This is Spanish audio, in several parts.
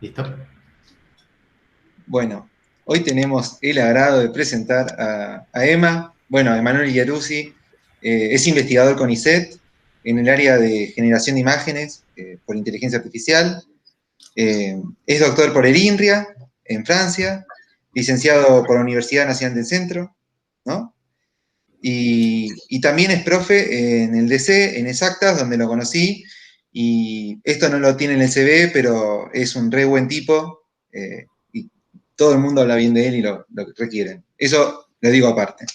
¿Listo? Bueno, hoy tenemos el agrado de presentar a Emma. Bueno, Emanuel Iaruzzi es investigador con ISET en el área de generación de imágenes por inteligencia artificial. Es doctor por el INRIA en Francia, licenciado por la Universidad Nacional del Centro, ¿no? Y también es profe en el DC, en Exactas, donde lo conocí. Y esto no lo tiene en el CV, pero es un re buen tipo. Y todo el mundo habla bien de él y lo requieren. Eso lo digo aparte.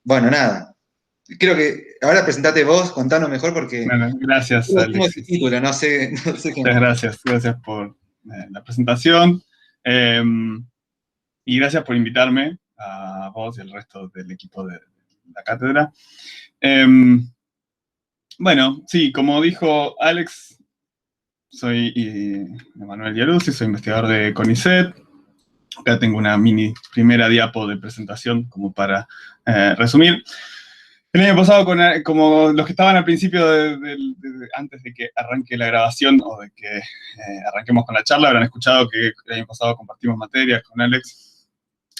Bueno, nada. Creo que ahora presentate vos, contanos mejor porque Bueno, gracias, yo tengo ese Alexis. título, no sé qué Muchas más. gracias por la presentación. Y gracias por invitarme a vos y al resto del equipo de la cátedra. Bueno, sí, como dijo Alex, soy Emanuel Iaruzzi, soy investigador de CONICET. Acá tengo una mini primera diapo de presentación como para resumir. El año pasado, como los que estaban al principio, antes de que arranque la grabación o de que arranquemos con la charla, habrán escuchado que el año pasado compartimos materias con Alex.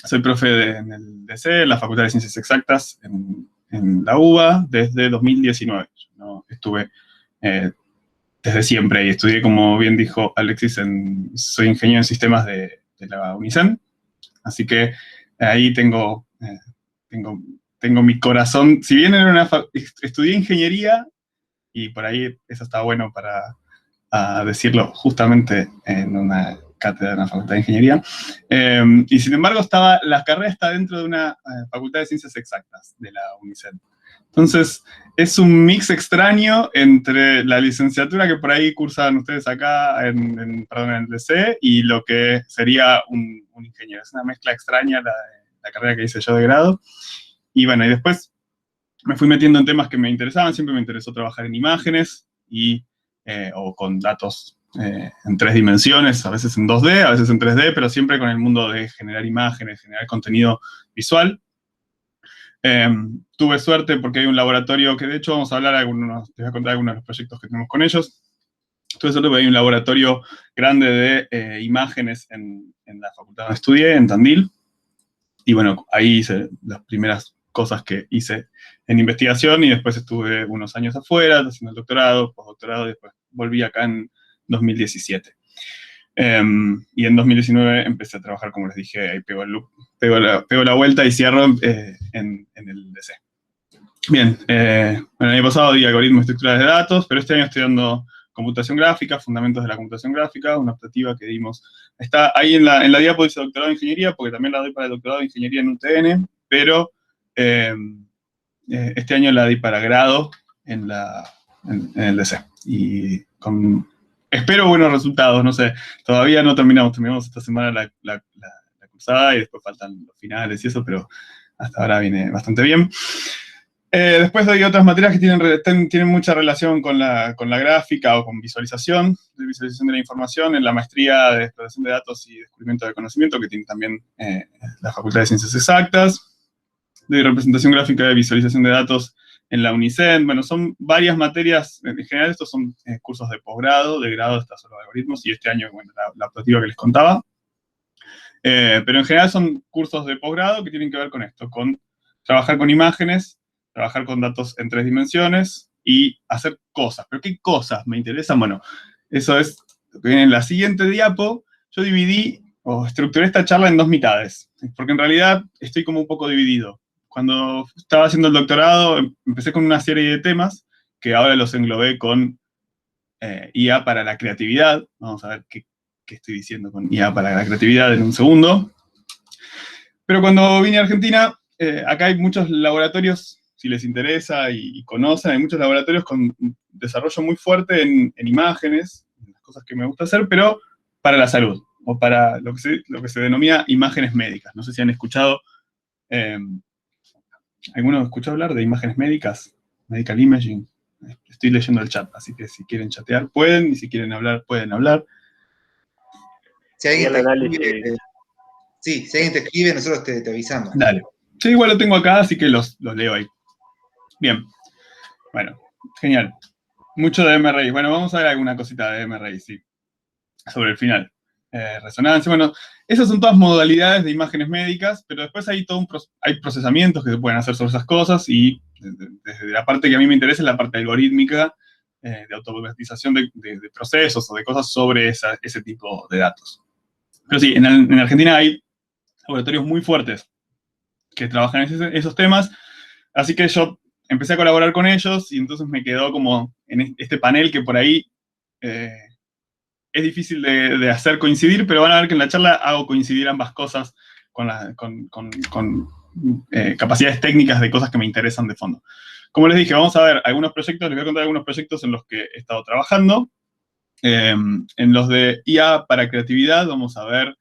Soy profe en el DC, en la Facultad de Ciencias Exactas, en la UBA, desde 2019. Yo no estuve desde siempre y estudié, como bien dijo Alexis, soy ingeniero en sistemas de la UNICEN. Así que ahí tengo mi corazón. Si bien estudié ingeniería, y por ahí eso está bueno para decirlo justamente en una cátedra de una facultad de ingeniería. Y sin embargo, la carrera está dentro de una facultad de ciencias exactas de la UNICEN. Entonces, es un mix extraño entre la licenciatura que por ahí cursan ustedes acá en el DC y lo que sería un ingeniero. Es una mezcla extraña la carrera que hice yo de grado. Y bueno, y después me fui metiendo en temas que me interesaban. Siempre me interesó trabajar en imágenes o con datos en 3 dimensiones, a veces en 2D, a veces en 3D, pero siempre con el mundo de generar imágenes, generar contenido visual. Tuve suerte porque hay un laboratorio que de hecho vamos a hablar les voy a contar algunos de los proyectos que tenemos con ellos. Tuve suerte porque hay un laboratorio grande de imágenes en la facultad donde estudié, en Tandil. Y bueno, ahí hice las primeras cosas que hice en investigación y después estuve unos años afuera haciendo el doctorado, postdoctorado y después volví acá en 2017. Y en 2019 empecé a trabajar, como les dije, ahí pego la vuelta y cierro en el DC. Bien, bueno, el año pasado di algoritmos y estructuras de datos, pero este año estoy dando computación gráfica, fundamentos de la computación gráfica, una optativa que dimos. Está ahí en la diapo dice doctorado de ingeniería, porque también la doy para el doctorado de ingeniería en UTN, pero este año la di para grado en el DC. Y espero buenos resultados, no sé, todavía no terminamos esta semana la cursada y después faltan los finales y eso, pero hasta ahora viene bastante bien. Después hay otras materias que tienen mucha relación con la gráfica o con visualización de la información, en la maestría de explotación de datos y descubrimiento de conocimiento, que tiene también la Facultad de Ciencias Exactas, de representación gráfica de visualización de datos en la UNICEN. Bueno, son varias materias, en general estos son cursos de posgrado, de grado está solo algoritmos, y este año, bueno, la optativa que les contaba. Pero en general son cursos de posgrado que tienen que ver con esto, con trabajar con imágenes, trabajar con datos en 3 dimensiones y hacer cosas. ¿Pero qué cosas me interesan? Bueno, eso es lo que viene en la siguiente diapo. Yo dividí o estructuré esta charla en 2 mitades, porque en realidad estoy como un poco dividido. Cuando estaba haciendo el doctorado, empecé con una serie de temas que ahora los englobé con IA para la creatividad. Vamos a ver qué estoy diciendo con IA para la creatividad en un segundo. Pero cuando vine a Argentina, acá hay muchos laboratorios, si les interesa y conocen, hay muchos laboratorios con desarrollo muy fuerte en imágenes, las cosas que me gusta hacer, pero para la salud, o para lo que se denomina imágenes médicas. No sé si han escuchado, ¿alguno escuchó hablar de imágenes médicas? Medical imaging. Estoy leyendo el chat, así que si quieren chatear pueden, y si quieren hablar, pueden hablar. Si alguien te escribe, sí, si alguien te escribe, nosotros te avisamos. Dale. Yo igual lo tengo acá, así que los leo ahí. Bien. Bueno, genial. Mucho de MRI. Bueno, vamos a ver alguna cosita de MRI, sí. sobre el final. Resonancia, bueno, esas son todas modalidades de imágenes médicas, pero después hay hay procesamientos que se pueden hacer sobre esas cosas, y desde la parte que a mí me interesa es la parte algorítmica, de automatización de procesos o de cosas sobre ese tipo de datos. Pero sí, en Argentina hay laboratorios muy fuertes que trabajan en esos temas, así que yo empecé a colaborar con ellos, y entonces me quedó como en este panel que por ahí es difícil de hacer coincidir, pero van a ver que en la charla hago coincidir ambas cosas con capacidades técnicas de cosas que me interesan de fondo. Como les dije, vamos a ver algunos proyectos, les voy a contar algunos proyectos en los que he estado trabajando. En los de IA para creatividad vamos a ver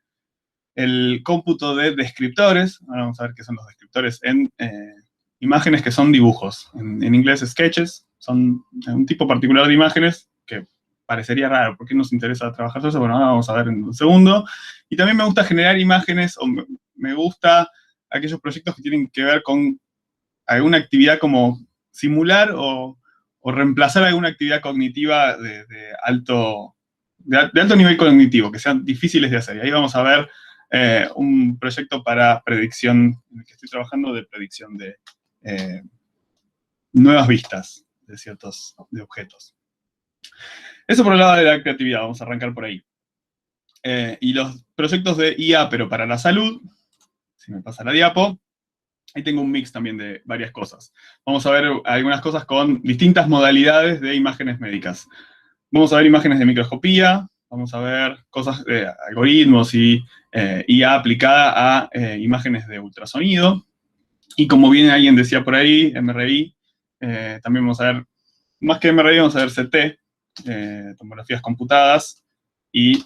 el cómputo de descriptores. Ahora vamos a ver qué son los descriptores en imágenes que son dibujos. En inglés, sketches, son un tipo particular de imágenes que parecería raro. ¿Por qué nos interesa trabajar sobre eso? Bueno, ahora vamos a ver en un segundo. Y también me gusta generar imágenes, o me gusta aquellos proyectos que tienen que ver con alguna actividad como simular o reemplazar alguna actividad cognitiva de alto nivel cognitivo, que sean difíciles de hacer. Y ahí vamos a ver un proyecto para predicción, en el que estoy trabajando, de predicción de nuevas vistas de objetos. Eso por el lado de la creatividad, vamos a arrancar por ahí. Y los proyectos de IA, pero para la salud, si me pasa la diapo, ahí tengo un mix también de varias cosas. Vamos a ver algunas cosas con distintas modalidades de imágenes médicas. Vamos a ver imágenes de microscopía, vamos a ver cosas de algoritmos y IA aplicada a imágenes de ultrasonido. Y como bien alguien decía por ahí, MRI, también vamos a ver, más que MRI, vamos a ver CT, tomografías computadas, y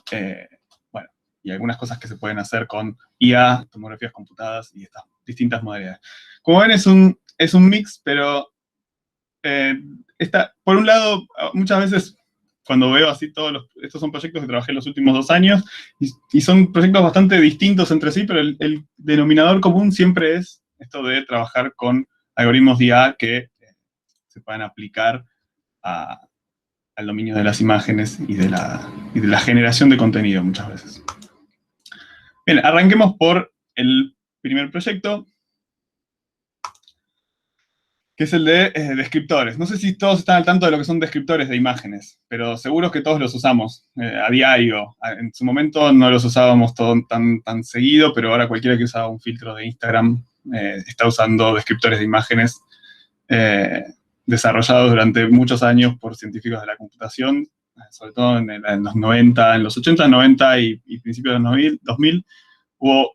bueno, y algunas cosas que se pueden hacer con IA, tomografías computadas y estas distintas modalidades. Como ven, es un mix, pero por un lado, muchas veces cuando veo así estos son proyectos que trabajé los últimos 2 años, y son proyectos bastante distintos entre sí, pero el denominador común siempre es esto de trabajar con algoritmos de IA que se puedan aplicar al dominio de las imágenes y de la generación de contenido muchas veces. Bien, arranquemos por el primer proyecto, que es el de descriptores. No sé si todos están al tanto de lo que son descriptores de imágenes, pero seguro que todos los usamos a diario. En su momento no los usábamos tan seguido, pero ahora cualquiera que usaba un filtro de Instagram está usando descriptores de imágenes desarrollados durante muchos años por científicos de la computación, sobre todo en los 90, en los 80, 90 y principios de los 2000, hubo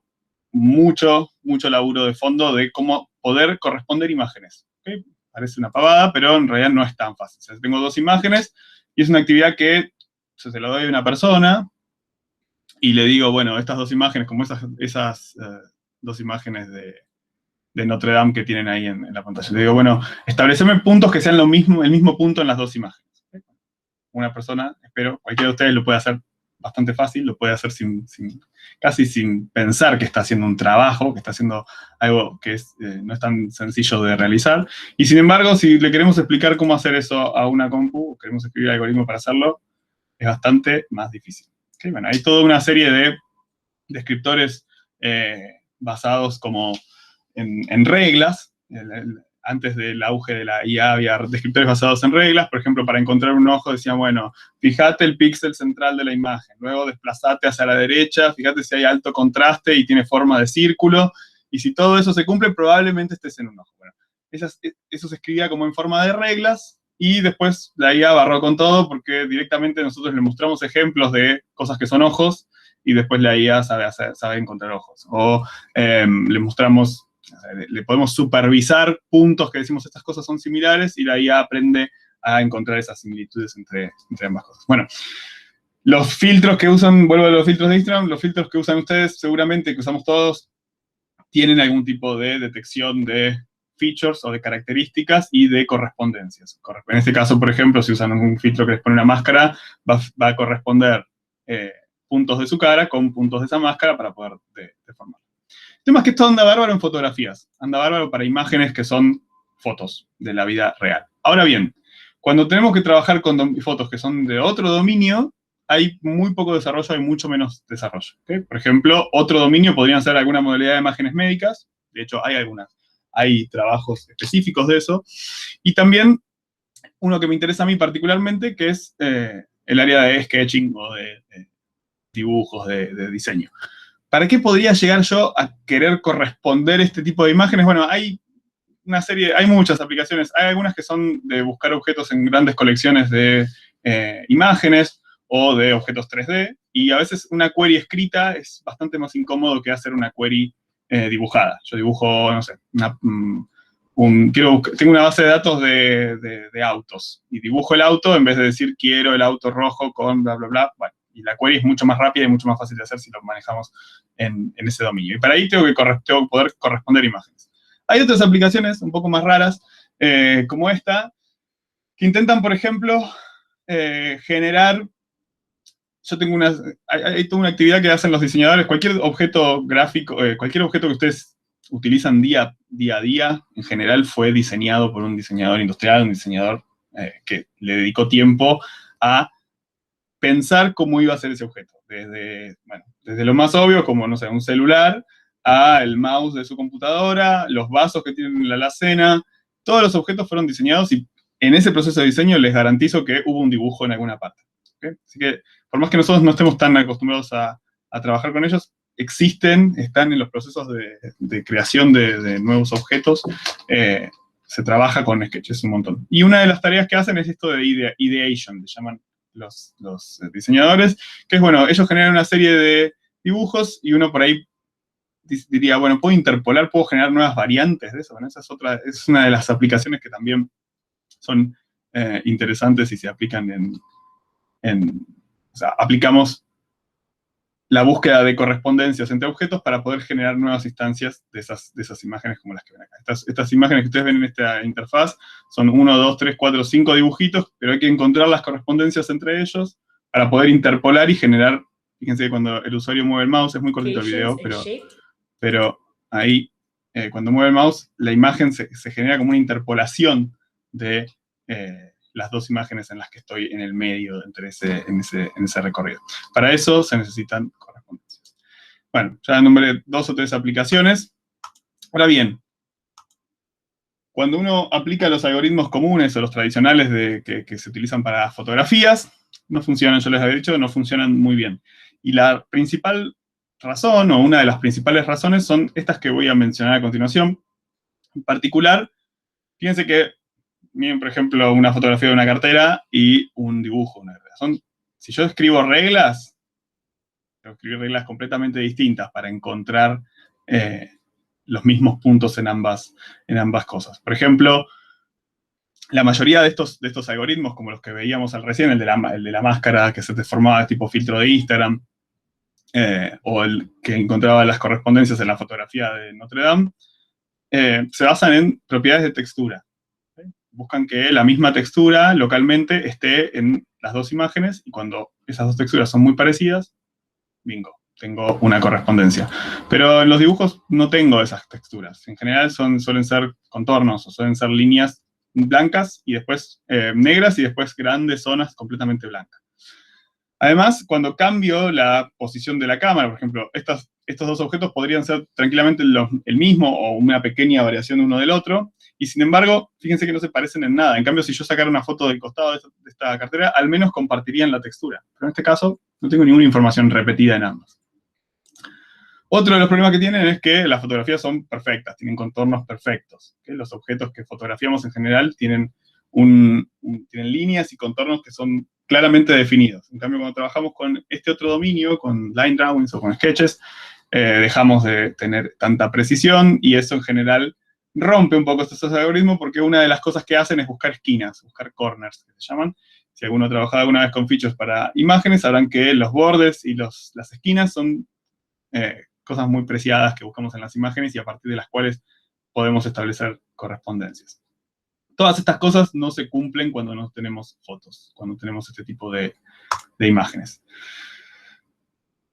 mucho laburo de fondo de cómo poder corresponder imágenes. ¿Okay? Parece una pavada, pero en realidad no es tan fácil. O sea, tengo 2 imágenes y es una actividad que yo se la doy a una persona y le digo, bueno, estas 2 imágenes, como esas 2 imágenes de Notre Dame que tienen ahí en la pantalla. Le digo, bueno, estableceme puntos que sean el mismo punto en las 2 imágenes. ¿Okay? Una persona, espero, cualquiera de ustedes lo puede hacer bastante fácil, lo puede hacer casi sin pensar que está haciendo un trabajo, que está haciendo algo que no es tan sencillo de realizar. Y sin embargo, si le queremos explicar cómo hacer eso a una compu, o queremos escribir algoritmo para hacerlo, es bastante más difícil. ¿Okay? Bueno, hay toda una serie de descriptores basados como en reglas. Antes del auge de la IA había descriptores basados en reglas. Por ejemplo, para encontrar un ojo decían, bueno, fíjate el píxel central de la imagen, luego desplazate hacia la derecha, fíjate si hay alto contraste y tiene forma de círculo, y si todo eso se cumple, probablemente estés en un ojo. Bueno, eso se escribía como en forma de reglas, y después la IA barró con todo, porque directamente nosotros le mostramos ejemplos de cosas que son ojos, y después la IA sabe encontrar ojos. O le mostramos... Le podemos supervisar puntos que decimos estas cosas son similares, y la IA aprende a encontrar esas similitudes entre ambas cosas. Bueno, los filtros que usan, vuelvo a los filtros de Instagram, los filtros que usan ustedes, seguramente que usamos todos, tienen algún tipo de detección de features o de características y de correspondencias. En este caso, por ejemplo, si usan un filtro que les pone una máscara, va a corresponder puntos de su cara con puntos de esa máscara para poder deformar. El tema es que esto anda bárbaro en fotografías, anda bárbaro para imágenes que son fotos de la vida real. Ahora bien, cuando tenemos que trabajar con fotos que son de otro dominio, hay muy poco desarrollo, hay mucho menos desarrollo. ¿Okay? Por ejemplo, otro dominio podrían ser alguna modalidad de imágenes médicas. De hecho, hay algunas. Hay trabajos específicos de eso. Y también uno que me interesa a mí particularmente, que es el área de sketching o de dibujos, de diseño. ¿Para qué podría llegar yo a querer corresponder este tipo de imágenes? Bueno, hay una serie, hay muchas aplicaciones. Hay algunas que son de buscar objetos en grandes colecciones de imágenes o de objetos 3D, y a veces una query escrita es bastante más incómodo que hacer una query dibujada. Yo dibujo, no sé, tengo una base de datos de autos, y dibujo el auto en vez de decir quiero el auto rojo con bla, bla, bla. Bueno, y la query es mucho más rápida y mucho más fácil de hacer si lo manejamos en ese dominio. Y para ahí tengo que poder corresponder imágenes. Hay otras aplicaciones un poco más raras, como esta, que intentan, por ejemplo, generar... Yo tengo hay toda una actividad que hacen los diseñadores. Cualquier objeto gráfico, cualquier objeto que ustedes utilizan día a día, en general fue diseñado por un diseñador industrial, un diseñador que le dedicó tiempo a pensar cómo iba a ser ese objeto. Desde lo más obvio, como, no sé, un celular, a el mouse de su computadora, los vasos que tienen la alacena. Todos los objetos fueron diseñados y en ese proceso de diseño les garantizo que hubo un dibujo en alguna parte. ¿Okay? Así que, por más que nosotros no estemos tan acostumbrados a trabajar con ellos, están en los procesos de creación de nuevos objetos. Se trabaja con sketches un montón. Y una de las tareas que hacen es esto de ideation, le llaman los diseñadores, que es, bueno, ellos generan una serie de dibujos y uno por ahí diría, bueno, puedo interpolar, puedo generar nuevas variantes de eso. Bueno, esa es una de las aplicaciones que también son interesantes y se aplican o sea, aplicamos la búsqueda de correspondencias entre objetos para poder generar nuevas instancias de esas imágenes como las que ven acá. Estas imágenes que ustedes ven en esta interfaz son 1, 2, 3, 4, 5 dibujitos, pero hay que encontrar las correspondencias entre ellos para poder interpolar y generar. Fíjense que cuando el usuario mueve el mouse, es muy cortito el video, pero ahí, cuando mueve el mouse, la imagen se genera como una interpolación de las dos imágenes en las que estoy en el medio en ese recorrido. Para eso se necesitan correspondencias. Bueno, ya nombré 2 o 3 aplicaciones. Ahora bien, cuando uno aplica los algoritmos comunes o los tradicionales que se utilizan para fotografías, no funcionan, yo les había dicho, no funcionan muy bien. Y la principal razón, o una de las principales razones, son estas que voy a mencionar a continuación. En particular, fíjense que miren, por ejemplo, una fotografía de una cartera y un dibujo de una cartera. Si yo escribo reglas, tengo que escribir reglas completamente distintas para encontrar los mismos puntos en ambas cosas. Por ejemplo, la mayoría de estos algoritmos, como los que veíamos al recién, el de la máscara que se te formaba tipo filtro de Instagram, o el que encontraba las correspondencias en la fotografía de Notre Dame, se basan en propiedades de textura. Buscan que la misma textura localmente esté en las dos imágenes, y cuando esas dos texturas son muy parecidas, bingo, tengo una correspondencia. Pero en los dibujos no tengo esas texturas. En general suelen ser contornos o suelen ser líneas blancas y después negras y después grandes zonas completamente blancas. Además, cuando cambio la posición de la cámara, por ejemplo, estos 2 objetos podrían ser tranquilamente el mismo o una pequeña variación uno del otro, y sin embargo, fíjense que no se parecen en nada. En cambio, si yo sacara una foto del costado de esta cartera, al menos compartirían la textura. Pero en este caso, no tengo ninguna información repetida en ambas. Otro de los problemas que tienen es que las fotografías son perfectas, tienen contornos perfectos. ¿Okay? Los objetos que fotografiamos en general tienen líneas y contornos que son claramente definidos. En cambio, cuando trabajamos con este otro dominio, con line drawings o con sketches, dejamos de tener tanta precisión, y eso en general rompe un poco estos algoritmos, porque una de las cosas que hacen es buscar esquinas, buscar corners, que se llaman. Si alguno ha trabajado alguna vez con features para imágenes, sabrán que los bordes y las esquinas son cosas muy preciadas que buscamos en las imágenes y a partir de las cuales podemos establecer correspondencias. Todas estas cosas no se cumplen cuando no tenemos fotos, cuando tenemos este tipo de imágenes.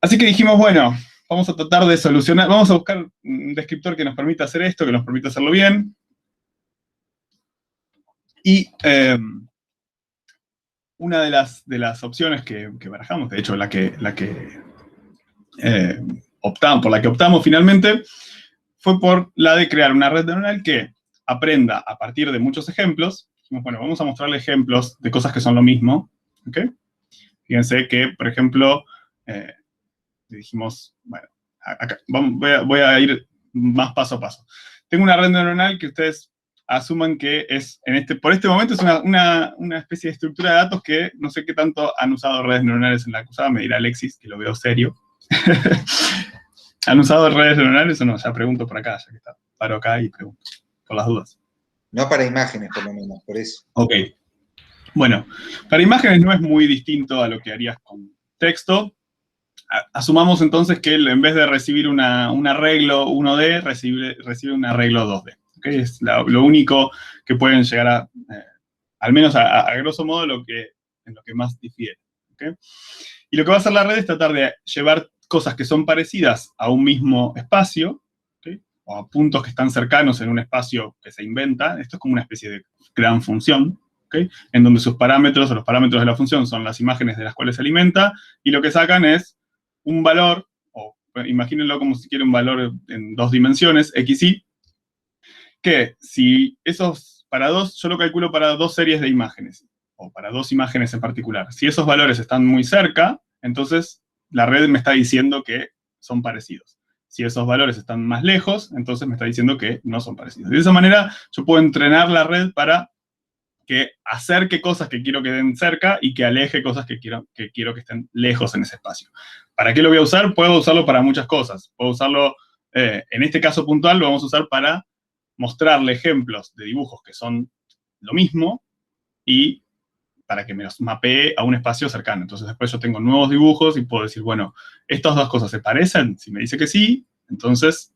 Así que dijimos, bueno, vamos a tratar de solucionar, vamos a buscar un descriptor que nos permita hacer esto, que nos permita hacerlo bien. Y una de las opciones que barajamos, de hecho por la que optamos finalmente, fue por la de crear una red neuronal que aprenda a partir de muchos ejemplos. Bueno, vamos a mostrarle ejemplos de cosas que son lo mismo, ¿ok? Fíjense que, por ejemplo, dijimos, bueno, acá, voy a ir más paso a paso. Tengo una red neuronal que ustedes asuman que es, por este momento, es una especie de estructura de datos que no sé qué tanto han usado redes neuronales en la acusada, me dirá Alexis, que lo veo serio. ¿Han usado redes neuronales o no? Ya pregunto por acá, ya que está. Paro acá y pregunto, por las dudas. No para imágenes, por lo menos, por eso. Ok. Bueno, para imágenes no es muy distinto a lo que harías con texto. Asumamos entonces que en vez de recibir un arreglo 1D, recibe un arreglo 2D. ¿Okay? Es lo único que pueden llegar a, al menos a grosso modo, en lo que más difiere. ¿Okay? Y lo que va a hacer la red es tratar de llevar cosas que son parecidas a un mismo espacio, ¿okay? O a puntos que están cercanos en un espacio que se inventa. Esto es como una especie de gran función, ¿okay? En donde sus parámetros, o los parámetros de la función, son las imágenes de las cuales se alimenta, y lo que sacan es un valor, o imagínenlo como si quiere un valor en 2 dimensiones, x, y, que si yo lo calculo para 2 series de imágenes, o para 2 imágenes en particular. Si esos valores están muy cerca, entonces la red me está diciendo que son parecidos. Si esos valores están más lejos, entonces me está diciendo que no son parecidos. De esa manera, yo puedo entrenar la red para que acerque cosas que quiero que den cerca y que aleje cosas que quiero que estén lejos en ese espacio. ¿Para qué lo voy a usar? Puedo usarlo para muchas cosas. Puedo usarlo, en este caso puntual, lo vamos a usar para mostrarle ejemplos de dibujos que son lo mismo y para que me los mapee a un espacio cercano. Entonces después yo tengo nuevos dibujos y puedo decir, bueno, estas dos cosas se parecen. Si me dice que sí, entonces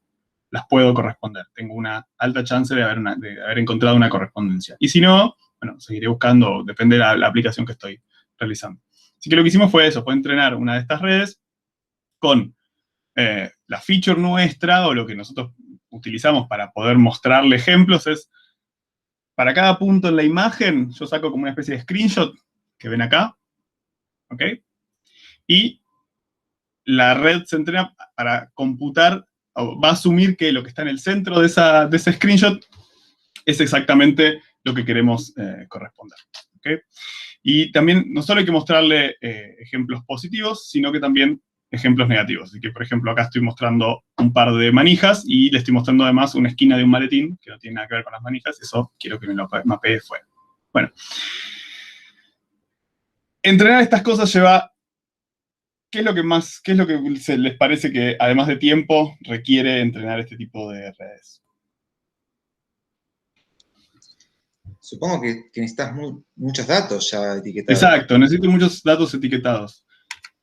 las puedo corresponder. Tengo una alta chance de haber encontrado una correspondencia. Y si no, bueno, seguiré buscando, depende de la aplicación que estoy realizando. Así que lo que hicimos fue eso, fue entrenar una de estas redes con la feature nuestra, o lo que nosotros utilizamos para poder mostrarle ejemplos, es para cada punto en la imagen, yo saco como una especie de screenshot que ven acá, ¿ok? Y la red se entrena para computar, o va a asumir que lo que está en el centro de ese screenshot es exactamente lo que queremos corresponder, ¿ok? Y también no solo hay que mostrarle ejemplos positivos, sino que también ejemplos negativos. Así que, por ejemplo, acá estoy mostrando un par de manijas y le estoy mostrando además una esquina de un maletín que no tiene nada que ver con las manijas. Eso quiero que me lo mapee fuera. Bueno. Entrenar estas cosas lleva... ¿Qué es lo que les parece que, además de tiempo, requiere entrenar este tipo de redes? Supongo que necesitas muchos datos ya etiquetados. Exacto, necesito muchos datos etiquetados.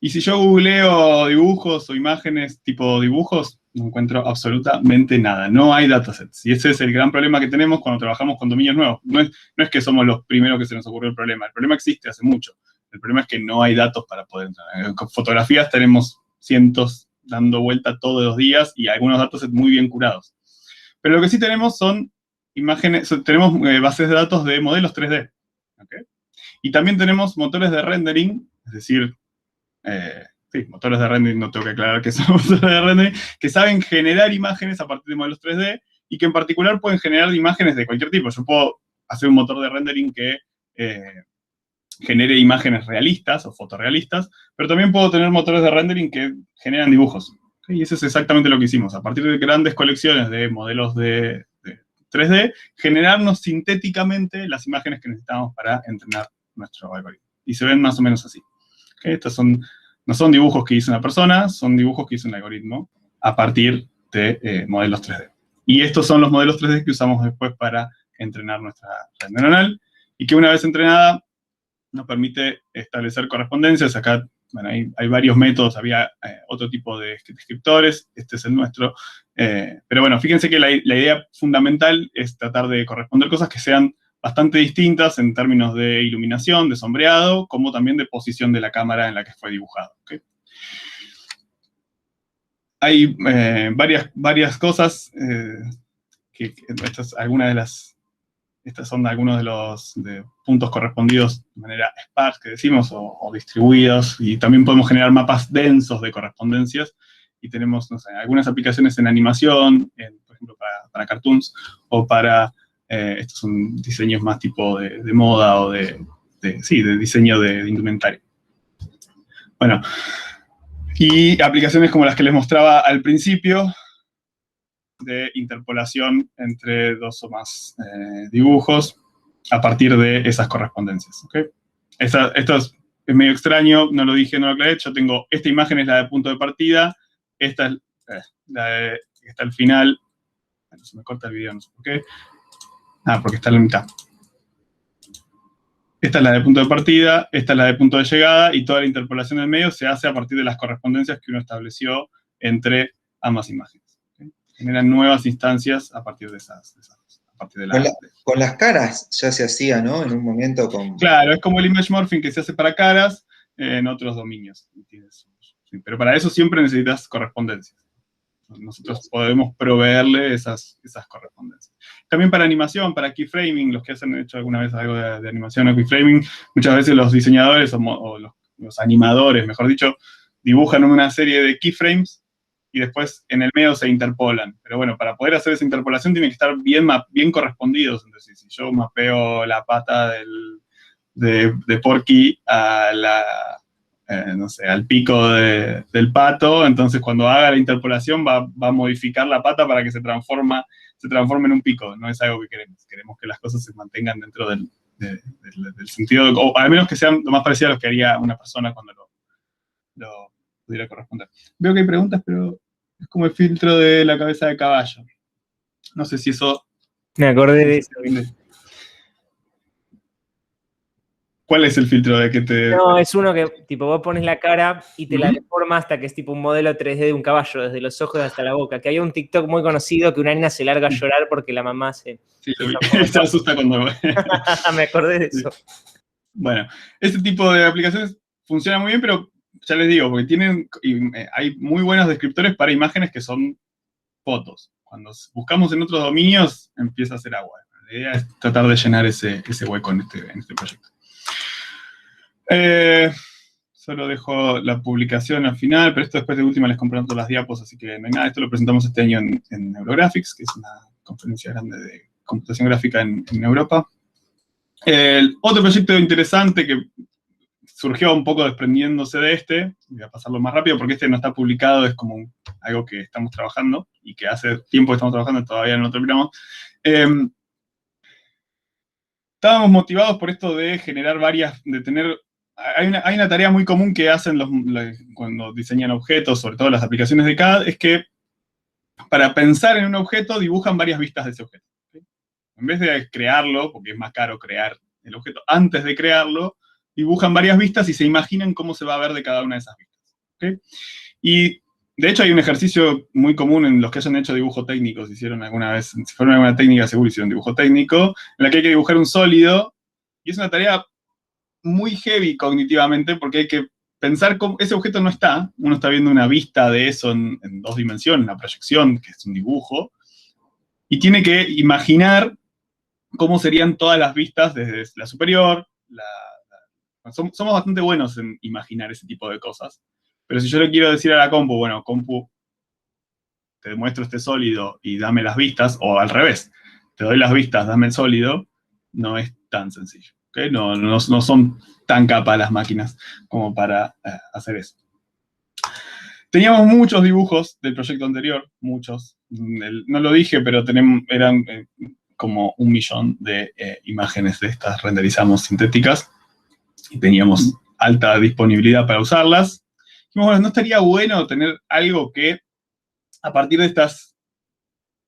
Y si yo googleo dibujos o imágenes tipo dibujos, no encuentro absolutamente nada. No hay datasets. Y ese es el gran problema que tenemos cuando trabajamos con dominios nuevos. No es que somos los primeros que se nos ocurrió el problema. El problema existe hace mucho. El problema es que no hay datos para poder entrenar. Con fotografías tenemos cientos dando vuelta todos los días y algunos datasets muy bien curados. Pero lo que sí tenemos son imágenes, tenemos bases de datos de modelos 3D. ¿Okay? Y también tenemos motores de rendering, es decir, sí, motores de rendering, no tengo que aclarar que son motores de rendering, que saben generar imágenes a partir de modelos 3D y que en particular pueden generar imágenes de cualquier tipo. Yo puedo hacer un motor de rendering que genere imágenes realistas o fotorrealistas, pero también puedo tener motores de rendering que generan dibujos. ¿Okay? Y eso es exactamente lo que hicimos. A partir de grandes colecciones de modelos de 3D, generarnos sintéticamente las imágenes que necesitamos para entrenar nuestro algoritmo. Y se ven más o menos así. ¿Okay? Estos no son dibujos que hizo una persona, son dibujos que hizo un algoritmo a partir de modelos 3D. Y estos son los modelos 3D que usamos después para entrenar nuestra red neuronal, y que una vez entrenada nos permite establecer correspondencias. Acá, bueno, hay varios métodos, había otro tipo de descriptores, este es el nuestro. Pero bueno, fíjense que la idea fundamental es tratar de corresponder cosas que sean bastante distintas en términos de iluminación, de sombreado, como también de posición de la cámara en la que fue dibujado. ¿Okay? Hay varias cosas, estas algunas de las estos son algunos de los puntos correspondidos de manera sparse, que decimos, o distribuidos, y también podemos generar mapas densos de correspondencias, y tenemos, no sé, algunas aplicaciones en animación, por ejemplo, para cartoons, o para, estos son diseños más tipo de moda, o de diseño de indumentario. Bueno, y aplicaciones como las que les mostraba al principio, de interpolación entre dos o más dibujos a partir de esas correspondencias. ¿Okay? Esto es medio extraño, no lo dije, no lo aclaré. Yo tengo, esta imagen es la de punto de partida, esta es la de, está al final. Bueno, se me corta el video, no sé por qué. Porque está en la mitad. Esta es la de punto de partida, esta es la de punto de llegada, y toda la interpolación del medio se hace a partir de las correspondencias que uno estableció entre ambas imágenes. Generan nuevas instancias a partir de esas a partir de con las caras ya se hacía, ¿no? En un momento con... Claro, es como el image morphing que se hace para caras en otros dominios. Sí, pero para eso siempre necesitas correspondencias. Nosotros podemos proveerle esas correspondencias. También para animación, para keyframing, los que han hecho alguna vez algo de animación o keyframing, muchas veces los diseñadores o los animadores, mejor dicho, dibujan una serie de keyframes y después en el medio se interpolan. Pero bueno, para poder hacer esa interpolación tiene que estar bien correspondidos. Entonces, si yo mapeo la pata de Porky a no sé, al pico del pato, entonces cuando haga la interpolación va a modificar la pata para que se transforme en un pico. No es algo que queremos. Queremos que las cosas se mantengan dentro del sentido, o al menos que sean lo más parecido a lo que haría una persona cuando lo pudiera corresponder. Veo que hay preguntas, pero es como el filtro de la cabeza de caballo. No sé si eso... Me acordé de eso. ¿Cuál es el filtro de que te...? No, es uno que, tipo, vos pones la cara y te la deforma hasta que es tipo un modelo 3D de un caballo, desde los ojos hasta la boca. Que hay un TikTok muy conocido que una nena se larga a llorar porque la mamá se... Sí, se asusta cuando... Me acordé de eso. Bueno, este tipo de aplicaciones funciona muy bien, pero ya les digo, porque hay muy buenos descriptores para imágenes que son fotos. Cuando buscamos en otros dominios, empieza a hacer agua. La idea es tratar de llenar ese hueco en este proyecto. Solo dejo la publicación al final, pero esto después de última les compraron todas las diapos, así que no hay nada. Esto lo presentamos este año en Neurographics, que es una conferencia grande de computación gráfica en Europa. El otro proyecto interesante que surgió un poco desprendiéndose de este, voy a pasarlo más rápido porque este no está publicado, es como algo que estamos trabajando y que hace tiempo que estamos trabajando y todavía no lo terminamos. Estábamos motivados por esto de generar hay una tarea muy común que hacen cuando diseñan objetos, sobre todo las aplicaciones de CAD, es que para pensar en un objeto dibujan varias vistas de ese objeto. ¿Okay? En vez de crearlo, porque es más caro crear el objeto, antes de crearlo, dibujan varias vistas y se imaginan cómo se va a ver de cada una de esas vistas. ¿Okay? Y de hecho hay un ejercicio muy común en los que hayan hecho dibujo técnico, si hicieron alguna vez, si fueron alguna técnica seguro hicieron dibujo técnico, en la que hay que dibujar un sólido, y es una tarea muy heavy cognitivamente, porque hay que pensar cómo ese objeto no está, uno está viendo una vista de eso en 2 dimensiones, una proyección, que es un dibujo, y tiene que imaginar cómo serían todas las vistas desde la superior, somos bastante buenos en imaginar ese tipo de cosas, pero si yo le quiero decir a la compu, bueno, compu, te demuestro este sólido y dame las vistas, o al revés, te doy las vistas, dame el sólido, no es tan sencillo. ¿Okay? No son tan capaces las máquinas como para hacer eso. Teníamos muchos dibujos del proyecto anterior, muchos. No lo dije, pero eran como 1 millón de imágenes de estas renderizamos sintéticas y teníamos alta disponibilidad para usarlas. Dijimos, bueno, ¿no estaría bueno tener algo que, a partir de estas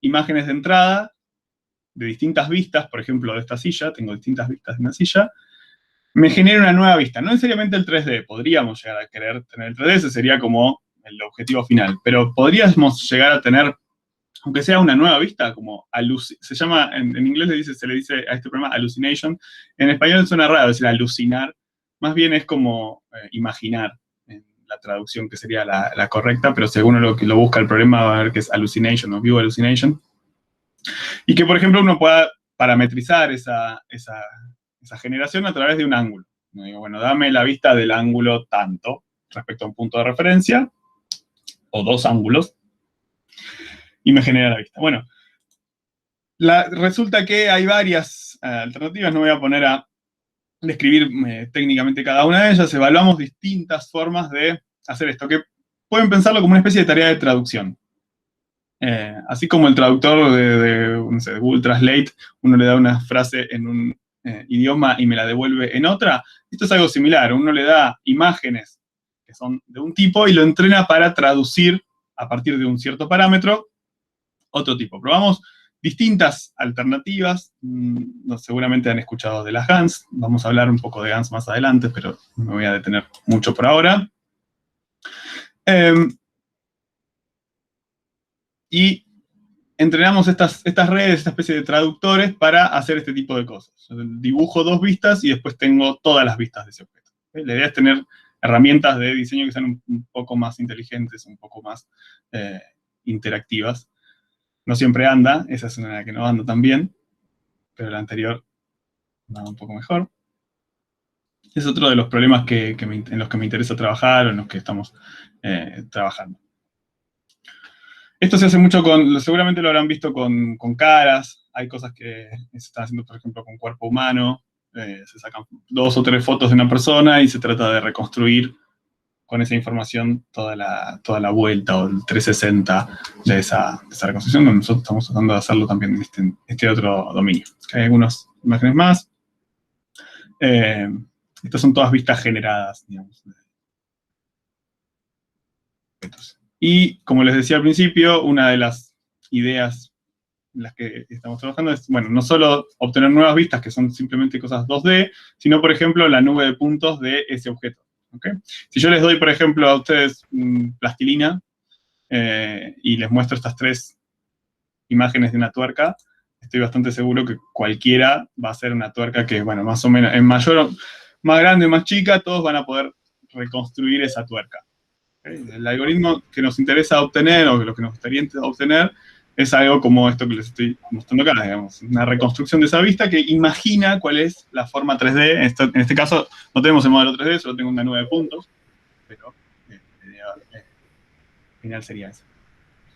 imágenes de entrada, de distintas vistas, por ejemplo, de esta silla, tengo distintas vistas de una silla, me genera una nueva vista? No necesariamente el 3D, podríamos llegar a querer tener el 3D, ese sería como el objetivo final, pero podríamos llegar a tener, aunque sea una nueva vista, como se llama, en inglés se le dice a este programa hallucination, en español suena raro decir alucinar, más bien es como imaginar, en la traducción que sería la correcta, pero según lo que lo busca el programa va a ver que es hallucination o view hallucination. Y que, por ejemplo, uno pueda parametrizar esa generación a través de un ángulo. ¿No? Digo, bueno, dame la vista del ángulo tanto respecto a un punto de referencia, o dos ángulos, y me genera la vista. Bueno, resulta que hay varias alternativas, no me voy a poner a describir técnicamente cada una de ellas, evaluamos distintas formas de hacer esto, que pueden pensarlo como una especie de tarea de traducción. Así como el traductor no sé, de Google Translate, uno le da una frase en un idioma y me la devuelve en otra, esto es algo similar, uno le da imágenes que son de un tipo y lo entrena para traducir a partir de un cierto parámetro otro tipo. Probamos distintas alternativas, seguramente han escuchado de las GANs, vamos a hablar un poco de GANs más adelante, pero no me voy a detener mucho por ahora. Y entrenamos estas redes, esta especie de traductores para hacer este tipo de cosas. Dibujo dos vistas y después tengo todas las vistas de ese objeto. La idea es tener herramientas de diseño que sean un poco más inteligentes, un poco más interactivas. No siempre anda, esa es una que no anda tan bien, pero la anterior anda un poco mejor. Es otro de los problemas en los que me interesa trabajar o en los que estamos trabajando. Esto se hace mucho seguramente lo habrán visto con caras, hay cosas que se están haciendo, por ejemplo, con cuerpo humano, se sacan 2 o 3 fotos de una persona y se trata de reconstruir con esa información toda la vuelta o el 360 de esa reconstrucción, donde nosotros estamos tratando de hacerlo también en este otro dominio. Hay algunas imágenes más. Estas son todas vistas generadas, digamos. Y, como les decía al principio, una de las ideas en las que estamos trabajando es, bueno, no solo obtener nuevas vistas, que son simplemente cosas 2D, sino, por ejemplo, la nube de puntos de ese objeto. ¿Okay? Si yo les doy, por ejemplo, a ustedes plastilina y les muestro estas 3 imágenes de una tuerca, estoy bastante seguro que cualquiera va a ser una tuerca que, bueno, más o menos, en mayor, más grande o más chica, todos van a poder reconstruir esa tuerca. ¿Okay? El algoritmo que nos interesa obtener, o lo que nos gustaría obtener, es algo como esto que les estoy mostrando acá, digamos, una reconstrucción de esa vista que imagina cuál es la forma 3D. En este caso no tenemos el modelo 3D, solo tengo una nube de puntos, pero al final sería eso.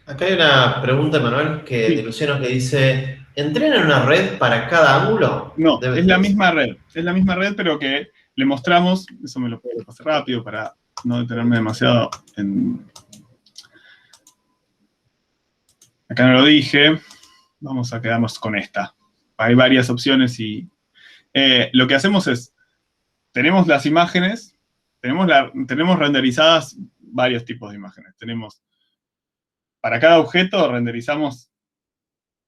Acá hay una pregunta, Manuel, Sí. de Luciano, que dice, ¿entrenan una red para cada ángulo? No, es la misma red, pero que le mostramos, eso me lo puedo pasar rápido para no detenerme demasiado en... Acá no lo dije, vamos a quedarnos con esta. Hay varias opciones y lo que hacemos es, tenemos las imágenes, tenemos renderizadas varios tipos de imágenes. Para cada objeto renderizamos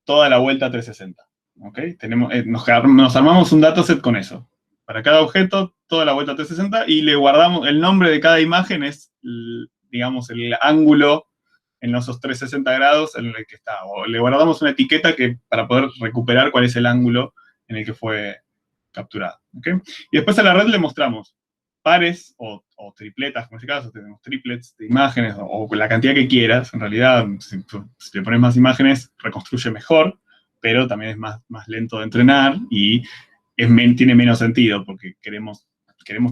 toda la vuelta 360. ¿Okay? Nos armamos un dataset con eso. Para cada objeto, toda la vuelta 360 y le guardamos, el nombre de cada imagen es, digamos, el ángulo en esos 360 grados en el que está. O le guardamos una etiqueta para poder recuperar cuál es el ángulo en el que fue capturado. ¿Okay? Y después a la red le mostramos pares o tripletas, como en este caso, tenemos triplets de imágenes o la cantidad que quieras. En realidad, si le pones más imágenes, reconstruye mejor, pero también es más lento de entrenar y tiene menos sentido porque queremos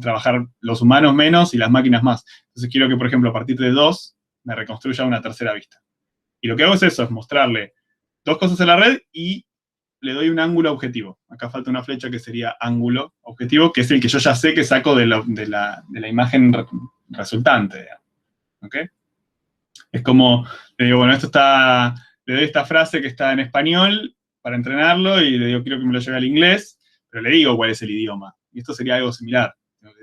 trabajar los humanos menos y las máquinas más. Entonces quiero que, por ejemplo, a partir de 2, me reconstruya una tercera vista. Y lo que hago es eso, es mostrarle 2 cosas a la red y le doy un ángulo objetivo. Acá falta una flecha que sería ángulo objetivo, que es el que yo ya sé que saco de la imagen resultante. ¿Okay? Es como, le digo, bueno, le doy esta frase que está en español para entrenarlo y le digo, quiero que me lo lleve al inglés, pero le digo cuál es el idioma. Y esto sería algo similar.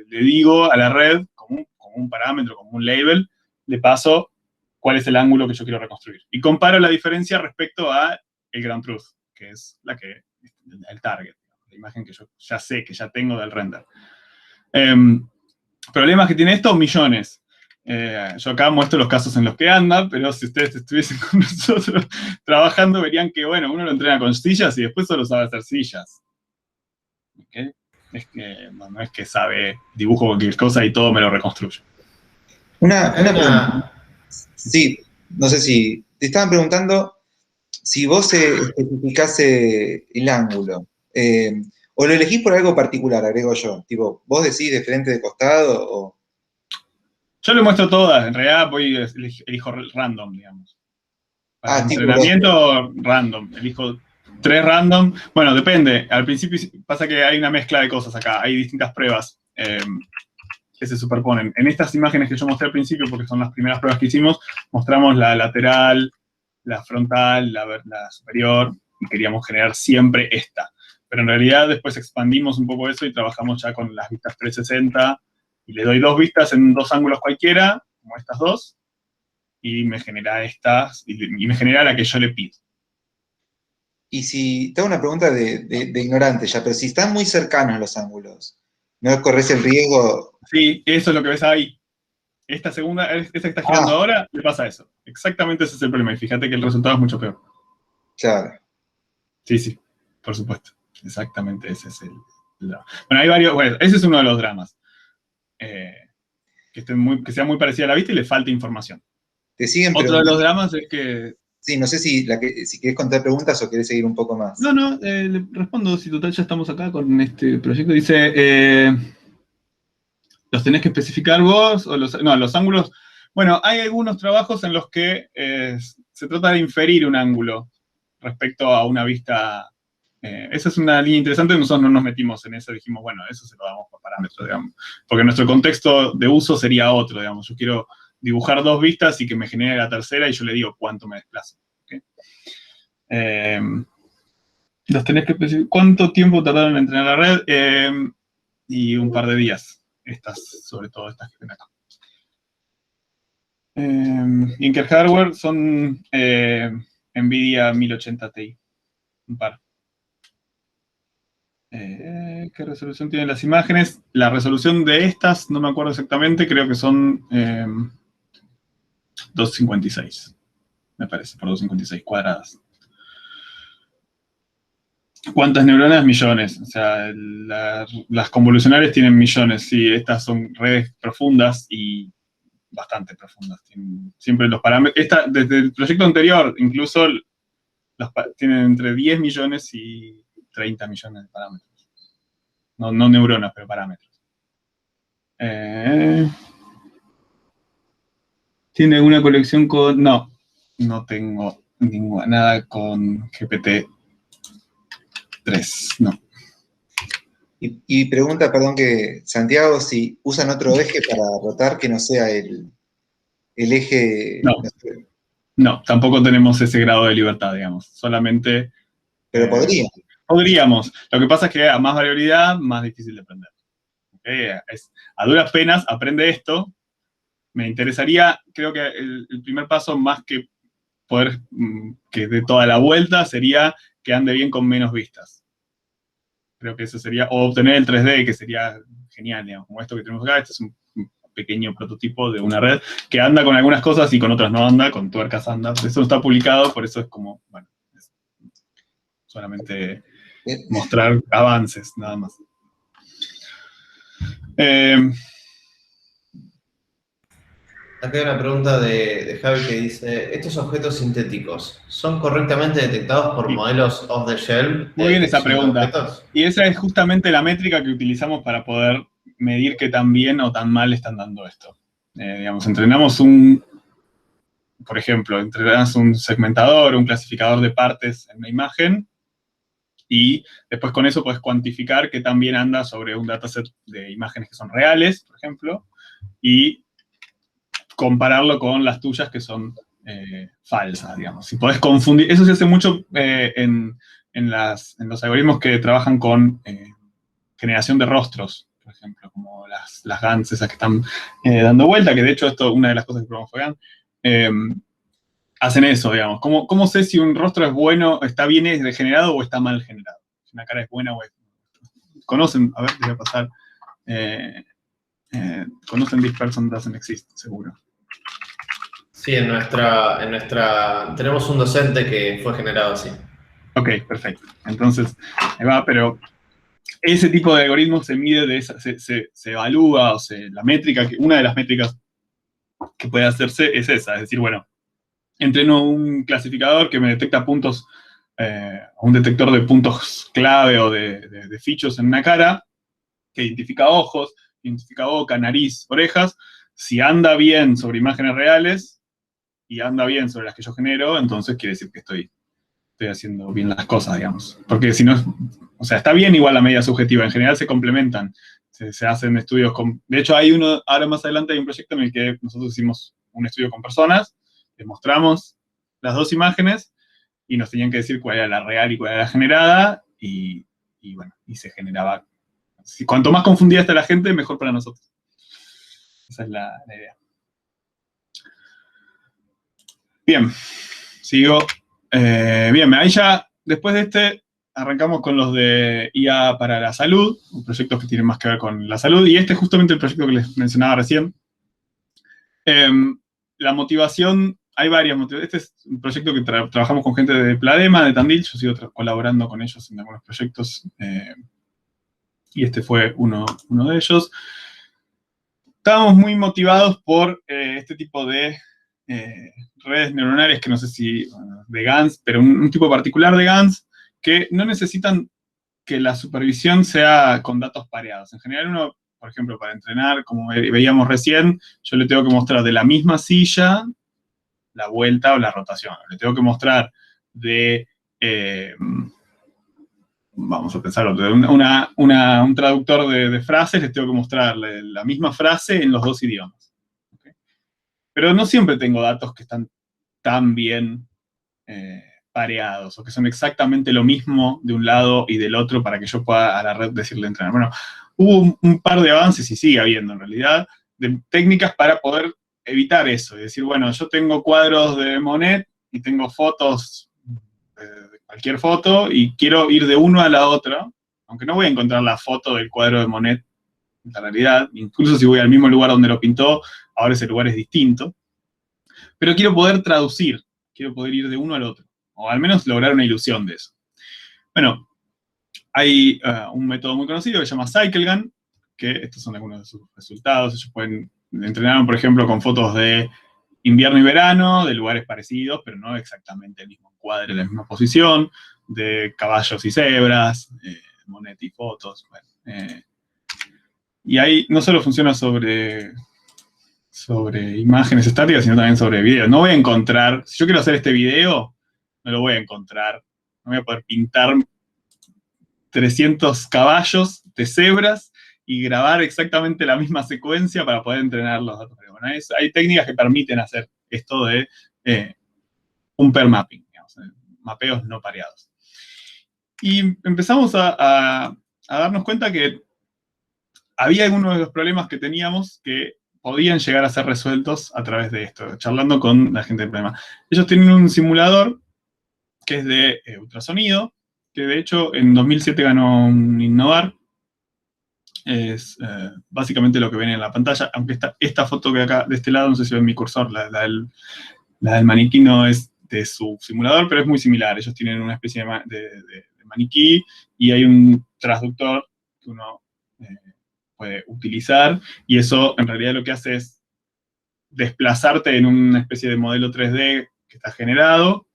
Le digo a la red, como un parámetro, como un label, le paso cuál es el ángulo que yo quiero reconstruir. Y comparo la diferencia respecto a el ground truth, que es el target, la imagen que yo ya sé, que ya tengo del render. Problemas que tiene esto, millones. Yo acá muestro los casos en los que anda, pero si ustedes estuviesen con nosotros trabajando, verían que, bueno, uno lo entrena con sillas y después solo sabe hacer sillas. ¿Okay? No es que sabe, dibujo cualquier cosa y todo me lo reconstruye. Una pregunta. Sí, no sé si te estaban preguntando si vos especificás el ángulo, o lo elegís por algo particular, agrego yo, tipo, vos decís de frente, de costado, o... Yo le muestro todas, en realidad elijo random, digamos. Para el tipo, entrenamiento, random. Elijo 3 random. Bueno, depende. Al principio pasa que hay una mezcla de cosas acá. Hay distintas pruebas que se superponen. En estas imágenes que yo mostré al principio, porque son las primeras pruebas que hicimos, mostramos la lateral, la frontal, la superior, y queríamos generar siempre esta. Pero en realidad después expandimos un poco eso y trabajamos ya con las vistas 360, y le doy 2 vistas en 2 ángulos cualquiera, como estas 2, y me genera estas, y me genera la que yo le pido. Y si, te hago una pregunta de ignorante ya, pero si están muy cercanos los ángulos, ¿no corres el riesgo? Sí, eso es lo que ves ahí. Esta segunda, esta que está girando ahora, le pasa eso. Exactamente ese es el problema, y fíjate que el resultado es mucho peor. Claro. Sí, por supuesto. Exactamente ese es el drama. Bueno, hay varios, bueno, ese es uno de los dramas. Que sea muy parecida a la vista y le falta información. Te siguen Otro de los dramas es que... Sí, no sé si querés contar preguntas o querés seguir un poco más. No, le respondo, si total ya estamos acá con este proyecto. Dice, ¿los tenés que especificar vos? No, los ángulos... Bueno, hay algunos trabajos en los que se trata de inferir un ángulo respecto a una vista. Esa es una línea interesante, nosotros no nos metimos en eso, dijimos, bueno, eso se lo damos por parámetros, digamos. Porque nuestro contexto de uso sería otro, digamos. Yo quiero dibujar 2 vistas y que me genere la tercera y yo le digo cuánto me desplazo. ¿Okay? Los tenés que especificar. ¿Cuánto tiempo tardaron en entrenar la red? Y un par de días. Sobre todo estas que ven acá. Inker Hardware son NVIDIA 1080 Ti. Un par. ¿Qué resolución tienen las imágenes? La resolución de estas, no me acuerdo exactamente, creo que son 256, me parece, por 256 cuadradas. ¿Cuántas neuronas? Millones. O sea, las convolucionales tienen millones, sí, estas son redes profundas y bastante profundas. Siempre los parámetros, desde el proyecto anterior, incluso tienen entre 10 millones y 30 millones de parámetros. No neuronas, pero parámetros. ¿Tiene alguna colección con...? No tengo nada con GPT-3, no. Y pregunta, perdón, que Santiago, si usan otro eje para rotar que no sea el eje... No, tampoco tenemos ese grado de libertad, digamos. Solamente... Pero podría. Podríamos. Lo que pasa es que a más variabilidad, más difícil de aprender. ¿Okay? A duras penas aprende esto. Me interesaría, creo que el primer paso, más que poder que dé toda la vuelta, sería que ande bien con menos vistas. Creo que eso sería, o obtener el 3D, que sería genial, digamos, como esto que tenemos acá. Este es un pequeño prototipo de una red que anda con algunas cosas y con otras no anda, con tuercas anda. Eso no está publicado, por eso es como, bueno, solamente mostrar avances, nada más. Acá hay una pregunta de Javi que dice, ¿estos objetos sintéticos son correctamente detectados por modelos off the shelf? Muy bien esa pregunta. Y esa es justamente la métrica que utilizamos para poder medir qué tan bien o tan mal están dando esto. Digamos, entrenamos por ejemplo, entrenas un segmentador, un clasificador de partes en la imagen, y después con eso puedes cuantificar qué tan bien anda sobre un dataset de imágenes que son reales, por ejemplo, y compararlo con las tuyas que son falsas, digamos. Si podés confundir, eso se hace mucho en los algoritmos que trabajan con generación de rostros, por ejemplo, como las GANs esas que están dando vuelta, que de hecho esto, una de las cosas que probamos fue GAN, hacen eso, digamos. ¿Cómo sé si un rostro es bueno, está bien generado o está mal generado? Si una cara es buena o es... ¿Conocen? A ver, te voy a pasar. ¿Conocen This Person Doesn't Exist? Seguro. Sí, en nuestra tenemos un docente que fue generado así. Ok, perfecto. Entonces, ahí va, pero ese tipo de algoritmos se mide, se evalúa, o sea, la métrica, una de las métricas que puede hacerse es esa, es decir, bueno, entreno un clasificador que me detecta puntos, un detector de puntos clave o de fichos en una cara, que identifica ojos, identifica boca, nariz, orejas. Si anda bien sobre imágenes reales y anda bien sobre las que yo genero, entonces quiere decir que estoy haciendo bien las cosas, digamos. Porque si no, o sea, está bien igual la medida subjetiva, en general se complementan, se hacen estudios con... De hecho, hay uno, ahora más adelante hay un proyecto en el que nosotros hicimos un estudio con personas, les mostramos las dos imágenes y nos tenían que decir cuál era la real y cuál era la generada, y bueno, y se generaba... Cuanto más confundida está la gente, mejor para nosotros. Esa es la idea. Bien, sigo. Bien, ahí ya, después de este, arrancamos con los de IA para la salud, proyectos que tienen más que ver con la salud, y este es justamente el proyecto que les mencionaba recién. La motivación, hay varias motivaciones. Este es un proyecto que trabajamos con gente de Pladema, de Tandil, yo sigo colaborando con ellos en algunos proyectos, y este fue uno de ellos. Estábamos muy motivados por este tipo de redes neuronales que no sé si de GANs, pero un tipo particular de GANs que no necesitan que la supervisión sea con datos pareados. En general uno, por ejemplo, para entrenar, como veíamos recién, yo le tengo que mostrar de la misma silla la vuelta o la rotación. Le tengo que mostrar de... vamos a pensarlo, un traductor de frases, les tengo que mostrar la misma frase en los dos idiomas. ¿Okay? Pero no siempre tengo datos que están tan bien pareados, o que son exactamente lo mismo de un lado y del otro para que yo pueda a la red decirle entrenar. Bueno, hubo un par de avances, y sigue habiendo en realidad, de técnicas para poder evitar eso, y decir, bueno, yo tengo cuadros de Monet y tengo fotos de cualquier foto y quiero ir de uno a la otra, aunque no voy a encontrar la foto del cuadro de Monet en la realidad, incluso si voy al mismo lugar donde lo pintó, ahora ese lugar es distinto, pero quiero poder traducir, quiero poder ir de uno al otro, o al menos lograr una ilusión de eso. Bueno, hay un método muy conocido que se llama CycleGAN, que estos son algunos de sus resultados. Ellos pueden entrenar, por ejemplo, con fotos de invierno y verano, de lugares parecidos, pero no exactamente el mismo encuadre, la misma posición, de caballos y cebras, Monet y fotos. Bueno, y ahí no solo funciona sobre imágenes estáticas, sino también sobre videos. No voy a encontrar, si yo quiero hacer este video, no lo voy a encontrar, no voy a poder pintar 300 caballos de cebras y grabar exactamente la misma secuencia para poder entrenar los datos. Pero bueno, hay técnicas que permiten hacer esto de un pair mapping, digamos, mapeos no pareados. Y empezamos a darnos cuenta que había algunos de los problemas que teníamos que podían llegar a ser resueltos a través de esto, charlando con la gente del problema. Ellos tienen un simulador que es de ultrasonido, que de hecho en 2007 ganó un Innovar. Es básicamente lo que ven en la pantalla, aunque esta foto que acá de este lado, no sé si ven mi cursor, la del maniquí no es de su simulador, pero es muy similar. Ellos tienen una especie de maniquí y hay un transductor que uno puede utilizar, y eso en realidad lo que hace es desplazarte en una especie de modelo 3D que está generado,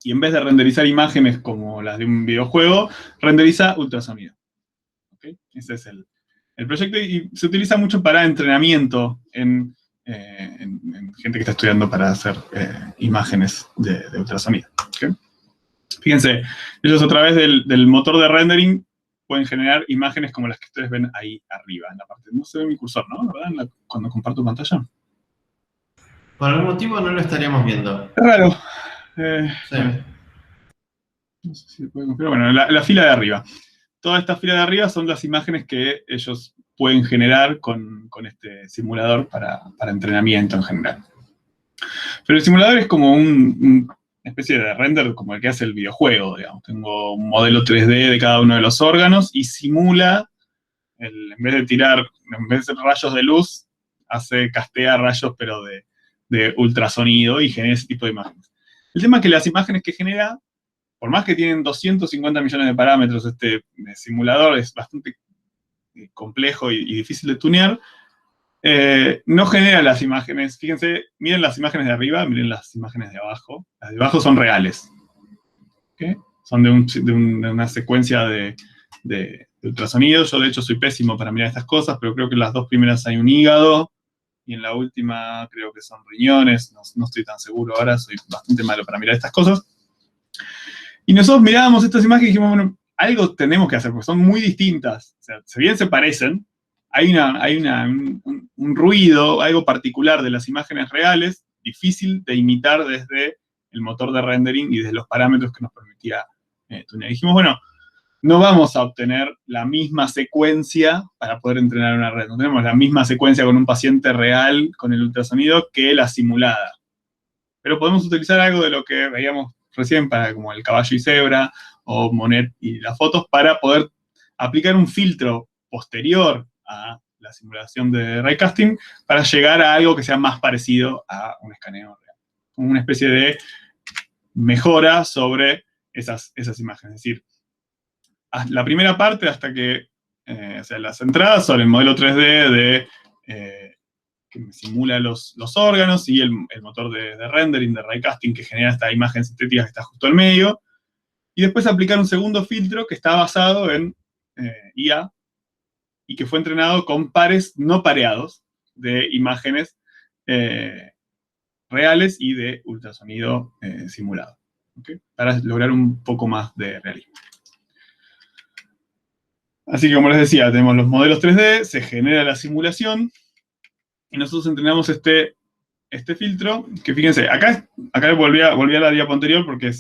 y en vez de renderizar imágenes como las de un videojuego, renderiza ultrasonido. ¿Okay? Ese es el proyecto, y se utiliza mucho para entrenamiento en gente que está estudiando para hacer imágenes de ultrasonido. ¿Okay? Fíjense, ellos a través del motor de rendering pueden generar imágenes como las que ustedes ven ahí arriba, en la parte. No se ve mi cursor, ¿no? ¿Verdad? Cuando comparto pantalla. Por algún motivo no lo estaríamos viendo. Es raro. Sí. No sé si se puede configurar. Bueno, la fila de arriba. Toda esta fila de arriba son las imágenes que ellos pueden generar con este simulador para entrenamiento en general. Pero el simulador es como una especie de render como el que hace el videojuego, digamos. Tengo un modelo 3D de cada uno de los órganos y simula, en vez de hacer rayos de luz, castea rayos, pero de ultrasonido, y genera ese tipo de imágenes. El tema es que las imágenes que genera, por más que tienen 250 millones de parámetros, este simulador es bastante complejo y difícil de tunear, no genera las imágenes. Fíjense, miren las imágenes de arriba, miren las imágenes de abajo. Las de abajo son reales. ¿Okay? Son de una secuencia de ultrasonidos. Yo, de hecho, soy pésimo para mirar estas cosas, pero creo que en las dos primeras hay un hígado, y en la última creo que son riñones. No estoy tan seguro ahora, soy bastante malo para mirar estas cosas. Y nosotros mirábamos estas imágenes y dijimos, bueno, algo tenemos que hacer, porque son muy distintas. O sea, si bien se parecen, hay un ruido, algo particular de las imágenes reales, difícil de imitar desde el motor de rendering y desde los parámetros que nos permitía tunear. Dijimos, bueno, no vamos a obtener la misma secuencia para poder entrenar una red. No tenemos la misma secuencia con un paciente real con el ultrasonido que la simulada. Pero podemos utilizar algo de lo que veíamos recién, para como el caballo y cebra, o Monet y las fotos, para poder aplicar un filtro posterior a la simulación de raycasting para llegar a algo que sea más parecido a un escaneo real. Como una especie de mejora sobre esas imágenes. Es decir, la primera parte hasta que, o sea, las entradas son el modelo 3D que simula los órganos y el motor de rendering, de raycasting, que genera esta imagen sintética que está justo al medio. Y después aplicar un segundo filtro que está basado en IA y que fue entrenado con pares no pareados de imágenes reales y de ultrasonido simulado, ¿okay? Para lograr un poco más de realismo. Así que, como les decía, tenemos los modelos 3D, se genera la simulación, y nosotros entrenamos este filtro, que fíjense, acá volví a la diapo anterior porque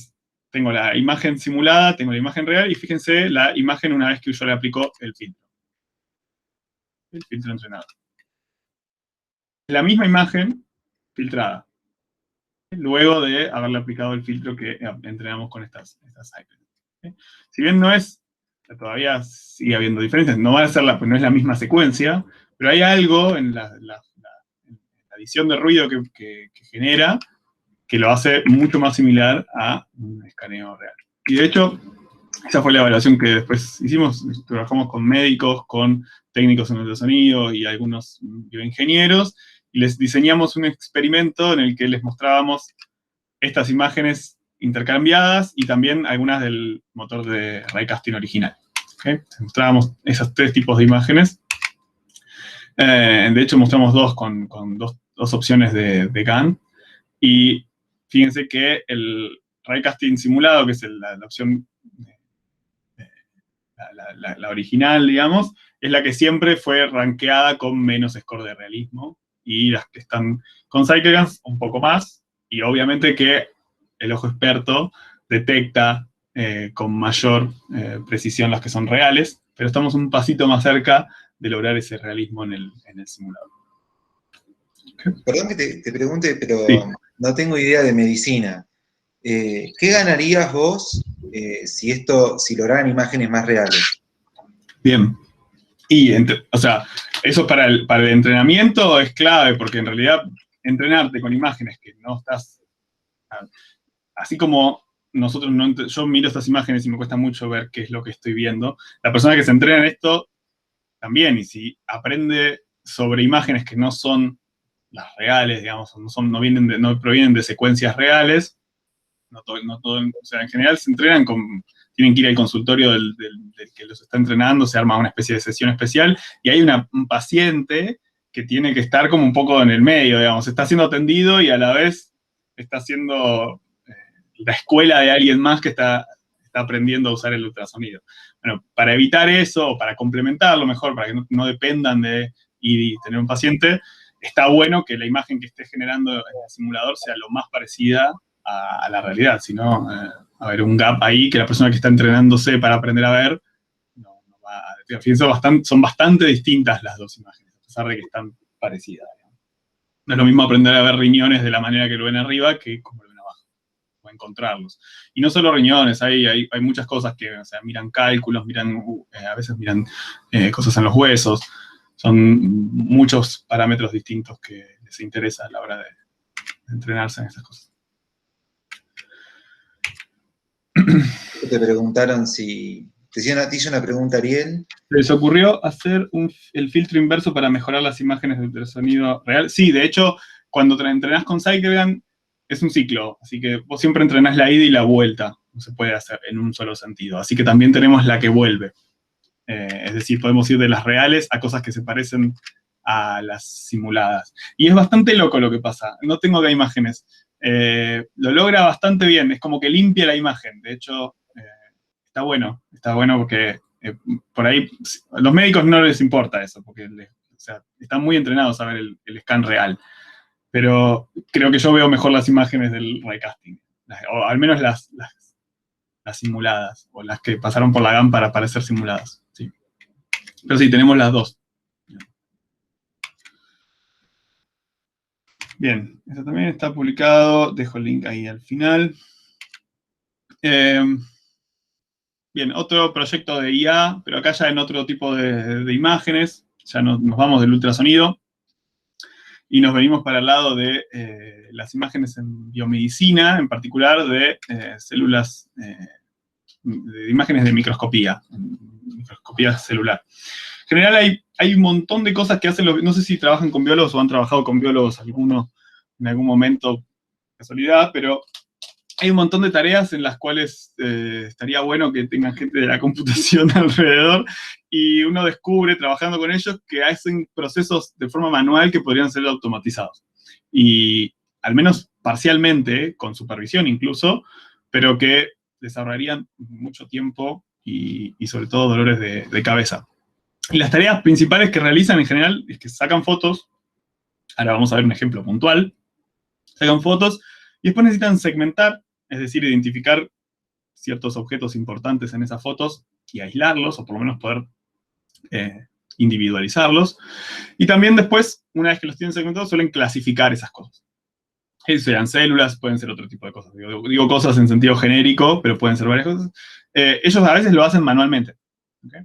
tengo la imagen simulada, tengo la imagen real, y fíjense la imagen una vez que yo le aplico el filtro. El filtro entrenado. La misma imagen filtrada, luego de haberle aplicado el filtro que entrenamos con estas iPads. ¿Okay? Si bien no es, todavía sigue habiendo diferencias, no va a ser no es la misma secuencia, pero hay algo en la adición de ruido que genera que lo hace mucho más similar a un escaneo real. Y de hecho, esa fue la evaluación que después hicimos. Trabajamos con médicos, con técnicos en ultrasonido y algunos bioingenieros, y les diseñamos un experimento en el que les mostrábamos estas imágenes intercambiadas y también algunas del motor de raycasting original. ¿Okay? Mostrábamos esos tres tipos de imágenes. De hecho, mostramos dos con dos opciones de GAN. Y fíjense que el raycasting simulado, que es la opción, la original, digamos, es la que siempre fue rankeada con menos score de realismo. Y las que están con CycleGANs, un poco más. Y obviamente que el ojo experto detecta con mayor precisión las que son reales, pero estamos un pasito más cerca de lograr ese realismo en el simulador. Okay. Perdón que te pregunte, pero sí, no tengo idea de medicina. ¿Qué ganarías vos si lograran imágenes más reales? Bien. Y, o sea, eso para el entrenamiento es clave, porque en realidad entrenarte con imágenes que no estás... Así como nosotros yo miro estas imágenes y me cuesta mucho ver qué es lo que estoy viendo, la persona que se entrena en esto también, y si aprende sobre imágenes que no son las reales, digamos, no provienen de secuencias reales, o sea, en general se entrenan tienen que ir al consultorio del que los está entrenando, se arma una especie de sesión especial, y hay un paciente que tiene que estar como un poco en el medio, digamos, está siendo atendido y a la vez está haciendo la escuela de alguien más que está aprendiendo a usar el ultrasonido. Bueno, para evitar eso, o para complementarlo mejor, para que no dependan de ir y tener un paciente, está bueno que la imagen que esté generando en el simulador sea lo más parecida a la realidad, si no, va a haber un gap ahí que la persona que está entrenándose para aprender a ver no va a detectar. Fíjense, son bastante distintas las dos imágenes, a pesar de que están parecidas. No es lo mismo aprender a ver riñones de la manera que lo ven arriba que como lo ven abajo, o encontrarlos. Y no solo riñones, hay muchas cosas que, o sea, miran cálculos, a veces miran cosas en los huesos. Son muchos parámetros distintos que les interesa a la hora de entrenarse en esas cosas. Te preguntaron si Te hizo una pregunta, Ariel. ¿Les ocurrió hacer el filtro inverso para mejorar las imágenes de ultrasonido real? Sí, de hecho, cuando entrenás con Cyclegan, es un ciclo, así que vos siempre entrenás la ida y la vuelta, no se puede hacer en un solo sentido. Así que también tenemos la que vuelve. Es decir, podemos ir de las reales a cosas que se parecen a las simuladas. Y es bastante loco lo que pasa. No tengo acá imágenes. Lo logra bastante bien, es como que limpia la imagen. De hecho, está bueno porque por ahí a los médicos no les importa eso, porque están muy entrenados a ver el scan real. Pero creo que yo veo mejor las imágenes del raycasting, o al menos las simuladas, o las que pasaron por la GAN para parecer simuladas. Sí. Pero sí, tenemos las dos. Bien, esto también está publicado, dejo el link ahí al final. Bien, otro proyecto de IA, pero acá ya en otro tipo de imágenes, ya nos vamos del ultrasonido, y nos venimos para el lado de las imágenes en biomedicina, en particular de células, de imágenes de microscopía celular. En general hay un montón de cosas que hacen no sé si trabajan con biólogos o han trabajado con biólogos algunos en algún momento, casualidad, pero hay un montón de tareas en las cuales estaría bueno que tengan gente de la computación alrededor, y uno descubre, trabajando con ellos, que hacen procesos de forma manual que podrían ser automatizados. Y al menos parcialmente, con supervisión incluso, pero que les ahorrarían mucho tiempo y sobre todo dolores de cabeza. Y las tareas principales que realizan en general es que sacan fotos. Ahora vamos a ver un ejemplo puntual. Sacan fotos y después necesitan segmentar, es decir, identificar ciertos objetos importantes en esas fotos y aislarlos, o por lo menos poder individualizarlos. Y también después, una vez que los tienen segmentados, suelen clasificar esas cosas. Sean células, pueden ser otro tipo de cosas. Digo cosas en sentido genérico, pero pueden ser varias cosas. Ellos a veces lo hacen manualmente. ¿Okay?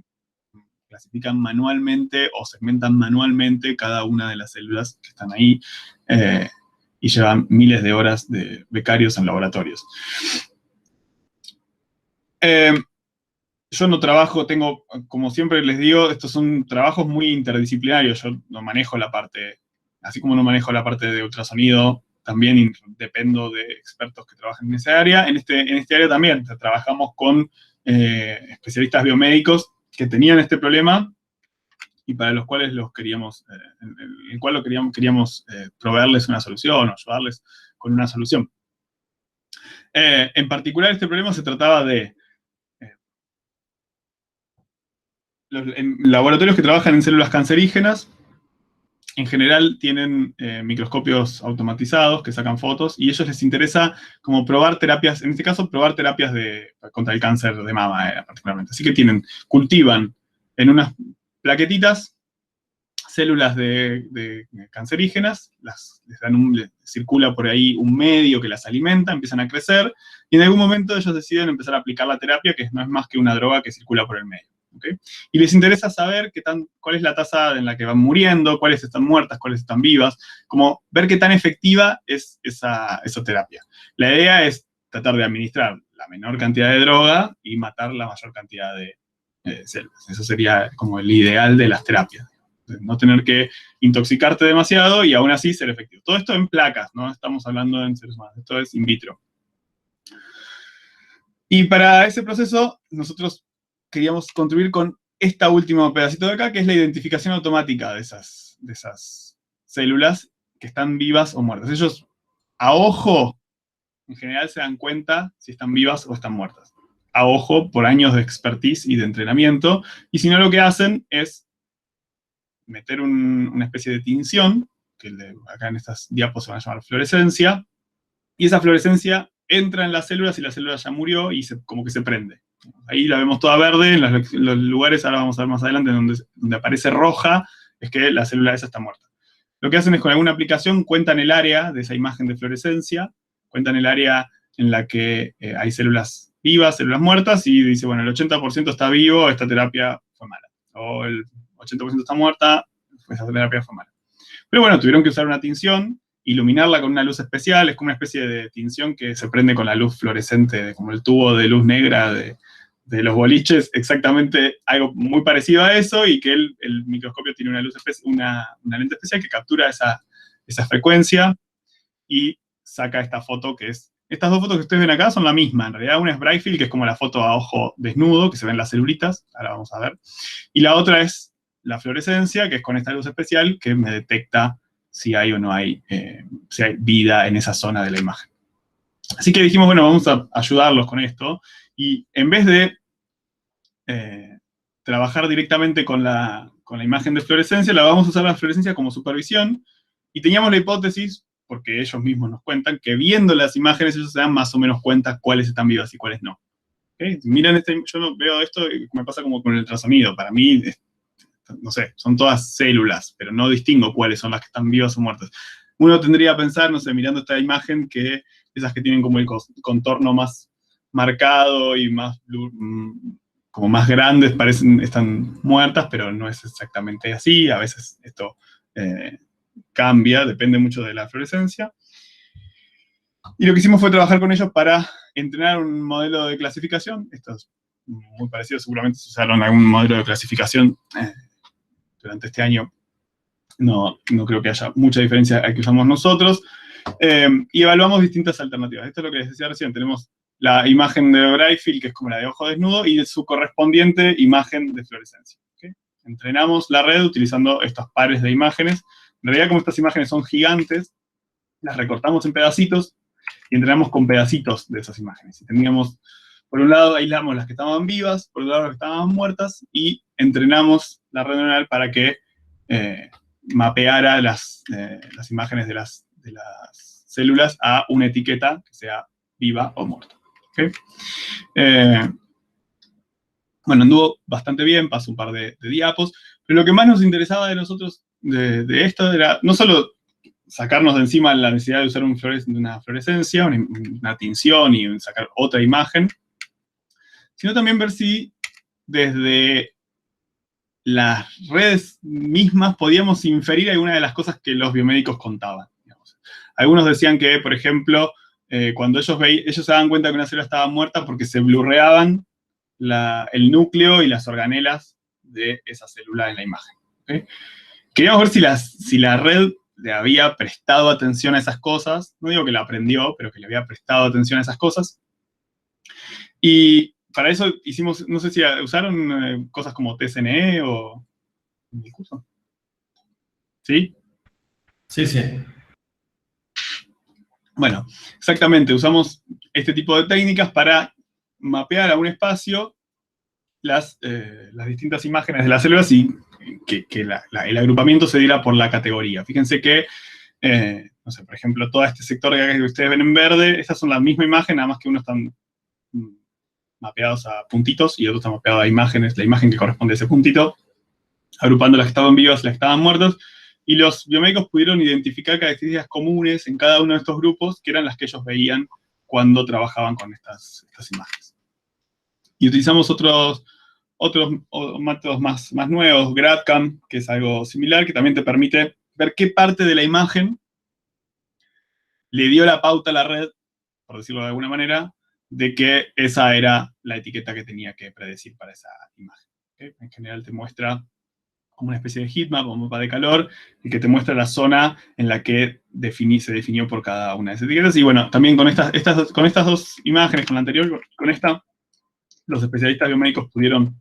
Clasifican manualmente o segmentan manualmente cada una de las células que están ahí, y llevan miles de horas de becarios en laboratorios. Yo no trabajo, como siempre les digo, estos son trabajos muy interdisciplinarios. Yo no manejo la parte, así como no manejo la parte de ultrasonido, también dependo de expertos que trabajan en esa área. En este área también trabajamos con especialistas biomédicos que tenían este problema y para los cuales queríamos proveerles una solución o ayudarles con una solución. En particular, este problema se trataba de en laboratorios que trabajan en células cancerígenas. En general tienen microscopios automatizados que sacan fotos, y a ellos les interesa como probar terapias, en este caso probar terapias contra el cáncer de mama particularmente. Así que cultivan en unas plaquetitas células de cancerígenas, les circula por ahí un medio que las alimenta, empiezan a crecer, y en algún momento ellos deciden empezar a aplicar la terapia, que no es más que una droga que circula por el medio. ¿Okay? Y les interesa saber cuál es la tasa en la que van muriendo, cuáles están muertas, cuáles están vivas, como ver qué tan efectiva es esa terapia. La idea es tratar de administrar la menor cantidad de droga y matar la mayor cantidad de células. Eso sería como el ideal de las terapias. No tener que intoxicarte demasiado y aún así ser efectivo. Todo esto en placas, no estamos hablando en seres humanos, esto es in vitro. Y para ese proceso nosotros queríamos contribuir con esta última pedacito de acá, que es la identificación automática de esas células que están vivas o muertas. Ellos, a ojo, en general se dan cuenta si están vivas o están muertas. A ojo, por años de expertise y de entrenamiento. Y si no, lo que hacen es meter una especie de tinción, que acá en estas diapos se van a llamar fluorescencia, y esa fluorescencia entra en las células y la célula ya murió y como que se prende. Ahí la vemos toda verde, en los lugares, ahora vamos a ver más adelante, donde aparece roja, es que la célula esa está muerta. Lo que hacen es, con alguna aplicación, cuentan el área de esa imagen de fluorescencia, cuentan el área en la que hay células vivas, células muertas, y dice, bueno, el 80% está vivo, esta terapia fue mala. O el 80% está muerta, esa terapia fue mala. Pero bueno, tuvieron que usar una tinción, iluminarla con una luz especial, es como una especie de tinción que se prende con la luz fluorescente, como el tubo de luz negra de de los boliches exactamente algo muy parecido a eso, y que el microscopio tiene una lente especial que captura esa frecuencia y saca esta foto que es... Estas dos fotos que ustedes ven acá son la misma. En realidad una es Brightfield, que es como la foto a ojo desnudo, que se ven las celulitas, ahora vamos a ver. Y la otra es la fluorescencia, que es con esta luz especial que me detecta si hay o no hay, si hay vida en esa zona de la imagen. Así que dijimos, bueno, vamos a ayudarlos con esto, y en vez de trabajar directamente con la imagen de fluorescencia, la vamos a usar la fluorescencia como supervisión, y teníamos la hipótesis, porque ellos mismos nos cuentan, que viendo las imágenes ellos se dan más o menos cuenta cuáles están vivas y cuáles no. ¿Okay? Miren, yo no veo esto y me pasa como con el ultrasonido. Para mí, no sé, son todas células, pero no distingo cuáles son las que están vivas o muertas. Uno tendría que pensar, no sé, mirando esta imagen, que esas que tienen como el contorno más marcado y más, como más grandes, están muertas, pero no es exactamente así. A veces esto cambia, depende mucho de la fluorescencia. Y lo que hicimos fue trabajar con ellos para entrenar un modelo de clasificación. Esto es muy parecido, seguramente se usaron algún modelo de clasificación durante este año. No creo que haya mucha diferencia al que usamos nosotros. Y evaluamos distintas alternativas. Esto es lo que les decía recién. Tenemos la imagen de Brightfield, que es como la de ojo desnudo, y su correspondiente imagen de fluorescencia. ¿Okay? Entrenamos la red utilizando estos pares de imágenes. En realidad, como estas imágenes son gigantes, las recortamos en pedacitos y entrenamos con pedacitos de esas imágenes. Y teníamos, por un lado, aislamos las que estaban vivas, por otro lado, las que estaban muertas, y entrenamos la red neuronal para que mapeara las imágenes de las células a una etiqueta que sea viva o muerta. ¿Okay? Bueno, anduvo bastante bien, pasó un par de diapos, pero lo que más nos interesaba de nosotros de esto era no solo sacarnos de encima la necesidad de usar una fluorescencia, una tinción y sacar otra imagen, sino también ver si desde las redes mismas podíamos inferir alguna de las cosas que los biomédicos contaban. Digamos. Algunos decían que, por ejemplo, cuando ellos se daban cuenta que una célula estaba muerta porque se blurreaban el núcleo y las organelas de esa célula en la imagen. ¿Okay? Queríamos ver si la red le había prestado atención a esas cosas. No digo que la aprendió, pero que le había prestado atención a esas cosas. Y para eso hicimos, no sé si usaron cosas como TSNE o en el curso. ¿Sí? Sí, sí. Bueno, exactamente, usamos este tipo de técnicas para mapear a un espacio las distintas imágenes de las células y que el agrupamiento se diera por la categoría. Fíjense que, no sé, por ejemplo, todo este sector que ustedes ven en verde, estas son la misma imagen, nada más que unos están mapeados a puntitos y otros están mapeados a imágenes, la imagen que corresponde a ese puntito, agrupando las que estaban vivas y las que estaban muertas, y los biomédicos pudieron identificar características comunes en cada uno de estos grupos, que eran las que ellos veían cuando trabajaban con estas imágenes. Y utilizamos otros métodos más nuevos, GradCam, que es algo similar, que también te permite ver qué parte de la imagen le dio la pauta a la red, por decirlo de alguna manera, de que esa era la etiqueta que tenía que predecir para esa imagen. ¿Okay? En general te muestra como una especie de heatmap o mapa de calor, y que te muestra la zona en la que se definió por cada una de esas etiquetas. Y bueno, también con estas dos imágenes, con la anterior, con esta, los especialistas biomédicos pudieron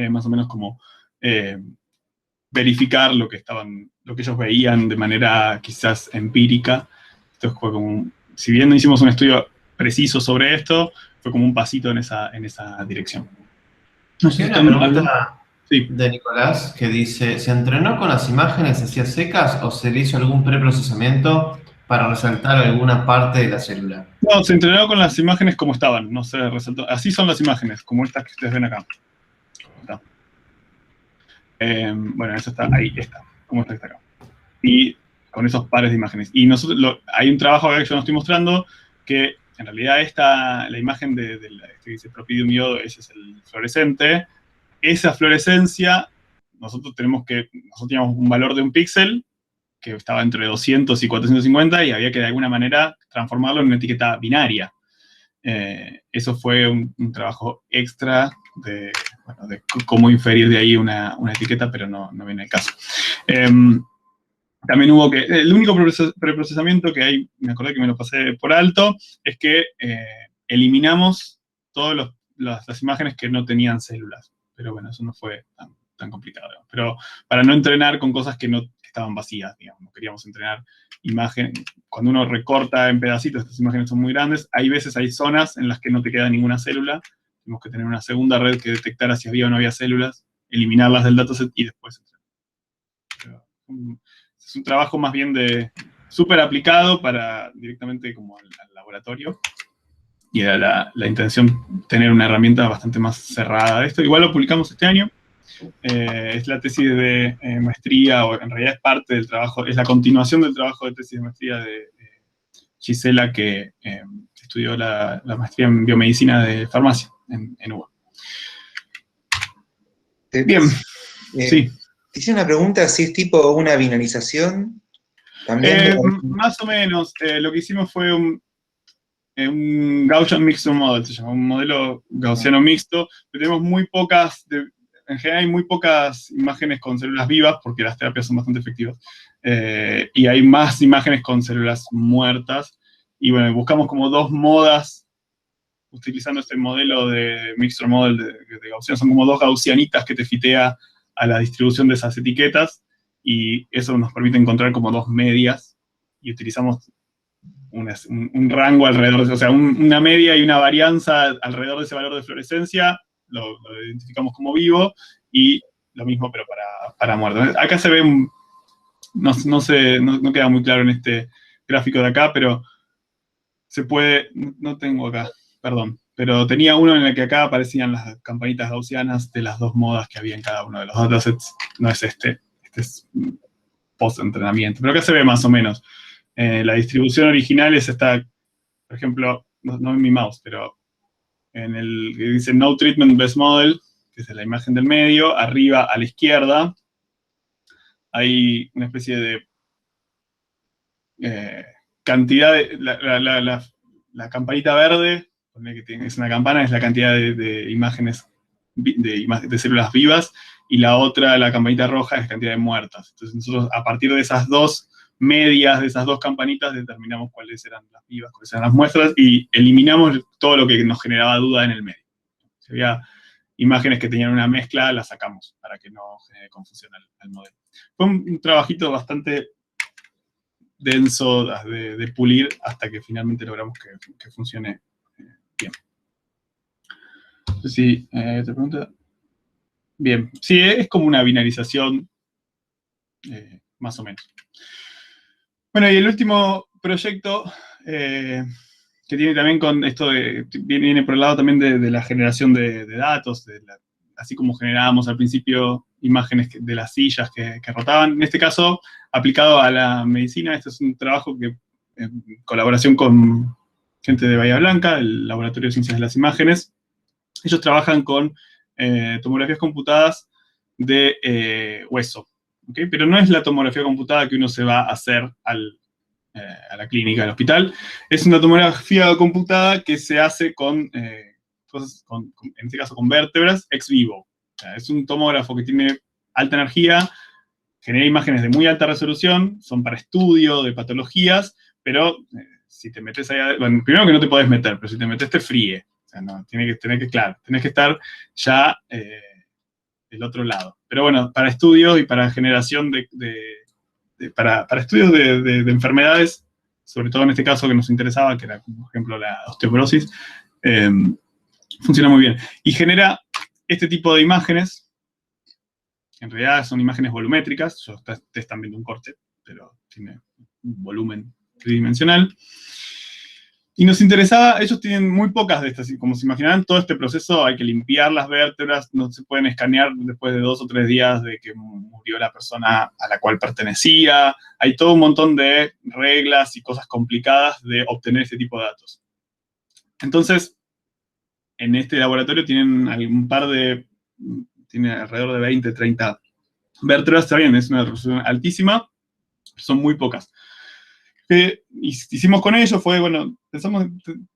más o menos como verificar lo que ellos veían de manera quizás empírica. Esto fue como, si bien no hicimos un estudio preciso sobre esto, fue como un pasito en esa dirección. No sé, una pregunta sí. de Nicolás que dice, ¿se entrenó con las imágenes así a secas o se le hizo algún preprocesamiento para resaltar alguna parte de la célula? No, se entrenó con las imágenes como estaban, no se resaltó. Así son las imágenes, como estas que ustedes ven acá. Bueno, eso está, ahí está, como está acá. Y con esos pares de imágenes. Y nosotros, hay un trabajo acá que yo no estoy mostrando, que en realidad la imagen de que dice Propidium iodo, ese es el fluorescente. Esa fluorescencia, nosotros teníamos un valor de un píxel, que estaba entre 200 y 450, y había que de alguna manera transformarlo en una etiqueta binaria. Eso fue un trabajo extra de cómo inferir de ahí una etiqueta, pero no viene el caso. También hubo el único preprocesamiento que hay, me acordé que me lo pasé por alto, es que eliminamos todas las imágenes que no tenían células. Pero bueno, eso no fue tan complicado, digamos. Pero para no entrenar con cosas que estaban vacías, digamos. Queríamos entrenar imágenes. Cuando uno recorta en pedacitos, estas imágenes son muy grandes, hay zonas en las que no te queda ninguna célula. Tenemos que tener una segunda red que detectara si había o no había células, eliminarlas del dataset y después entrenar. Es un trabajo más bien súper aplicado para directamente como al laboratorio. Y era la intención tener una herramienta bastante más cerrada de esto. Igual lo publicamos este año. Es la tesis de maestría, o en realidad es parte del trabajo, es la continuación del trabajo de tesis de maestría de Gisela, que estudió la maestría en biomedicina de farmacia en UBA. Bien, sí. Te hice una pregunta, si es tipo una binarización. ¿También? Más o menos. Lo que hicimos fue un Gaussian Mixed Model, se llama, un modelo gaussiano mixto. Pero tenemos muy pocas, en general hay muy pocas imágenes con células vivas, porque las terapias son bastante efectivas. Y hay más imágenes con células muertas. Y bueno, buscamos como dos modas, utilizando este modelo de Mixed Model de Gaussian. Son como dos gaussianitas que te fitea a la distribución de esas etiquetas, y eso nos permite encontrar como dos medias, y utilizamos un rango alrededor, o sea, una media y una varianza alrededor de ese valor de fluorescencia, lo identificamos como vivo, y lo mismo pero para muertos. Acá se ve, no queda muy claro en este gráfico de acá, pero se puede, no tengo acá, perdón, pero tenía uno en el que acá aparecían las campanitas gaussianas de las dos modas que había en cada uno de los datasets. No es este es post-entrenamiento, pero acá se ve más o menos. La distribución original es esta, por ejemplo, no en mi mouse, pero en el que dice No Treatment Best Model, que es la imagen del medio, arriba a la izquierda, hay una especie de cantidad de, la campanita verde, que es una campana, es la cantidad de imágenes, de células vivas, y la otra, la campanita roja, es la cantidad de muertas. Entonces nosotros, a partir de esas dos medias, de esas dos campanitas, determinamos cuáles eran las vivas, cuáles eran las muestras, y eliminamos todo lo que nos generaba duda en el medio. Si había imágenes que tenían una mezcla, las sacamos, para que no genere confusión al modelo. Fue un trabajito bastante denso de pulir, hasta que finalmente logramos que funcione bien. No sé si te pregunta. Bien, sí, es como una binarización, más o menos. Bueno, y el último proyecto, que tiene también con esto viene por el lado también de la generación de datos, así como generábamos al principio imágenes de las sillas que rotaban. En este caso, aplicado a la medicina, este es un trabajo que, en colaboración con gente de Bahía Blanca, el Laboratorio de Ciencias de las Imágenes, ellos trabajan con tomografías computadas de hueso, ¿okay? Pero no es la tomografía computada que uno se va a hacer a la clínica, al hospital. Es una tomografía computada que se hace con cosas, en este caso con vértebras, ex vivo. O sea, es un tomógrafo que tiene alta energía, genera imágenes de muy alta resolución, son para estudio de patologías, pero si te metes ahí, bueno, primero que no te podés meter, pero si te metes te fríe. O sea, no, tenés que estar ya del otro lado. Pero bueno, para estudios y para generación para estudios de enfermedades, sobre todo en este caso que nos interesaba, que era, por ejemplo, la osteoporosis, funciona muy bien. Y genera este tipo de imágenes. En realidad son imágenes volumétricas. Ustedes están viendo un corte, pero tiene un volumen tridimensional. Y nos interesaba, ellos tienen muy pocas de estas, como se imaginarán, todo este proceso hay que limpiar las vértebras, no se pueden escanear después de 2 o 3 días de que murió la persona a la cual pertenecía, hay todo un montón de reglas y cosas complicadas de obtener este tipo de datos. Entonces, en este laboratorio tienen tiene alrededor de 20, 30 vértebras, está bien, es una resolución altísima, son muy pocas. que hicimos con ellos fue, bueno, pensamos,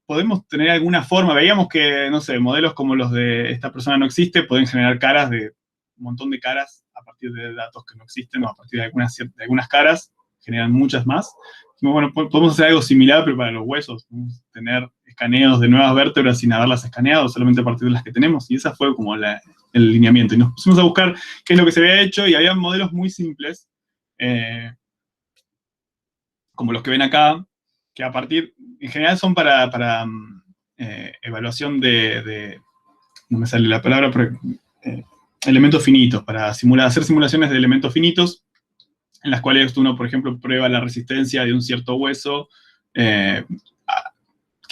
podemos tener alguna forma, veíamos que, no sé, modelos como los de esta persona no existe, pueden generar caras de un montón de caras a partir de datos que no existen, o a partir de algunas caras, generan muchas más. Dijimos, bueno, podemos hacer algo similar, pero para los huesos, podemos tener escaneos de nuevas vértebras sin haberlas escaneado, solamente a partir de las que tenemos, y esa fue como el lineamiento. Y nos pusimos a buscar qué es lo que se había hecho, y había modelos muy simples, como los que ven acá, que a partir, en general son para evaluación no me sale la palabra, pero elementos finitos, para hacer simulaciones de elementos finitos, en las cuales uno, por ejemplo, prueba la resistencia de un cierto hueso que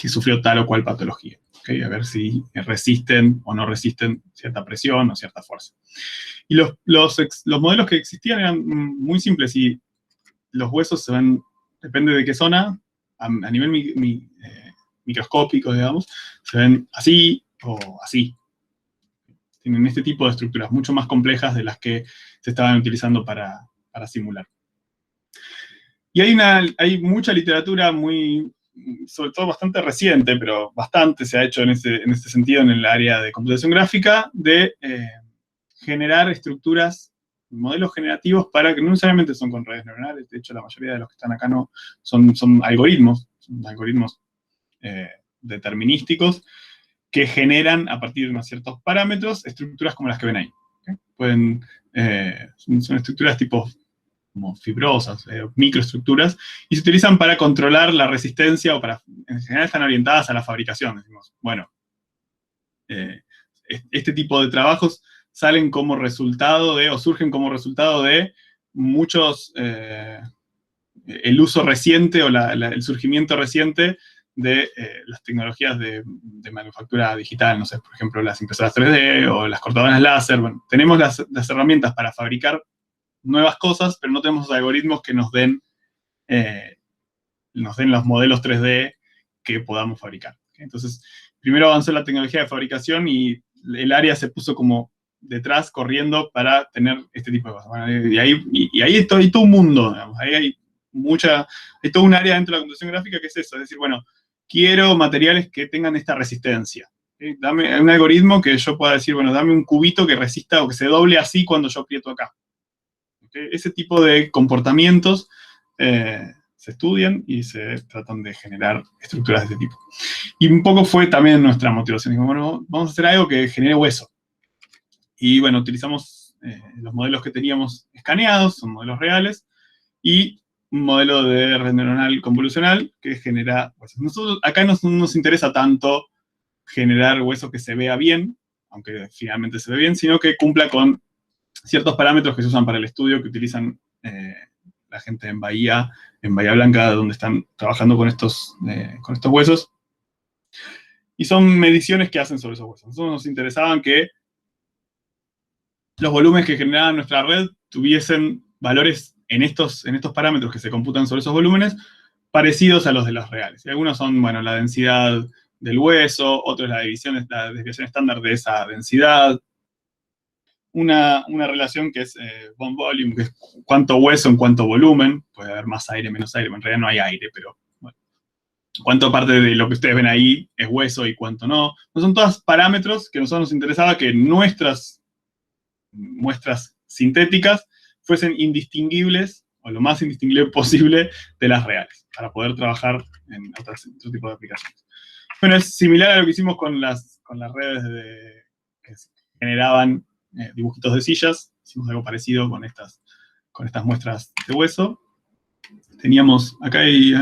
sufrió tal o cual patología. ¿Okay? A ver si resisten o no resisten cierta presión o cierta fuerza. Y los modelos que existían eran muy simples, y los huesos se ven, depende de qué zona, a nivel microscópico, digamos, se ven así o así. Tienen este tipo de estructuras mucho más complejas de las que se estaban utilizando para simular. Y hay mucha literatura sobre todo bastante reciente, pero bastante se ha hecho en este sentido en el área de computación gráfica, de generar estructuras, modelos generativos para que no necesariamente son con redes neuronales, de hecho la mayoría de los que están acá no son algoritmos determinísticos que generan a partir de unos ciertos parámetros estructuras como las que ven ahí. ¿Okay? Son estructuras tipo como fibrosas, microestructuras, y se utilizan para controlar la resistencia, o en general están orientadas a la fabricación. Decimos, bueno, este tipo de trabajos salen como resultado o surgen como resultado de muchos, el uso reciente o el surgimiento reciente de las tecnologías de manufactura digital, no sé, por ejemplo, las impresoras 3D o las cortadoras láser. Bueno, tenemos las herramientas para fabricar nuevas cosas, pero no tenemos algoritmos que nos den los modelos 3D que podamos fabricar. Entonces, primero avanzó la tecnología de fabricación y el área se puso como detrás, corriendo para tener este tipo de cosas. Bueno, y ahí hay todo un mundo, digamos. Ahí hay todo un área dentro de la computación gráfica que es eso, es decir, bueno, quiero materiales que tengan esta resistencia. ¿Sí? Dame un algoritmo que yo pueda decir, bueno, dame un cubito que resista o que se doble así cuando yo aprieto acá. ¿Okay? Ese tipo de comportamientos se estudian y se tratan de generar estructuras de este tipo. Y un poco fue también nuestra motivación. Dijimos, bueno, vamos a hacer algo que genere hueso. Y bueno, utilizamos los modelos que teníamos escaneados, son modelos reales, y un modelo de red neuronal convolucional que genera huesos. Nosotros acá no nos interesa tanto generar huesos que se vea bien, aunque finalmente se ve bien, sino que cumpla con ciertos parámetros que se usan para el estudio, que utilizan la gente en Bahía Blanca, donde están trabajando con estos huesos. Y son mediciones que hacen sobre esos huesos. Nosotros nos interesaban que los volúmenes que generaba nuestra red tuviesen valores en estos parámetros que se computan sobre esos volúmenes parecidos a los de los reales. Y algunos son, bueno, la densidad del hueso, otros la desviación estándar de esa densidad. Una relación que es bone volume, que es cuánto hueso en cuánto volumen. Puede haber más aire, menos aire, en realidad no hay aire, pero bueno. Cuánto parte de lo que ustedes ven ahí es hueso y cuánto no. No son todos parámetros que a nosotros nos interesaba que nuestras muestras sintéticas fuesen indistinguibles, o lo más indistinguible posible, de las reales, para poder trabajar en otro tipo de aplicaciones. Bueno, es similar a lo que hicimos con las redes que generaban dibujitos de sillas. Hicimos algo parecido con estas muestras de hueso. Teníamos, acá hay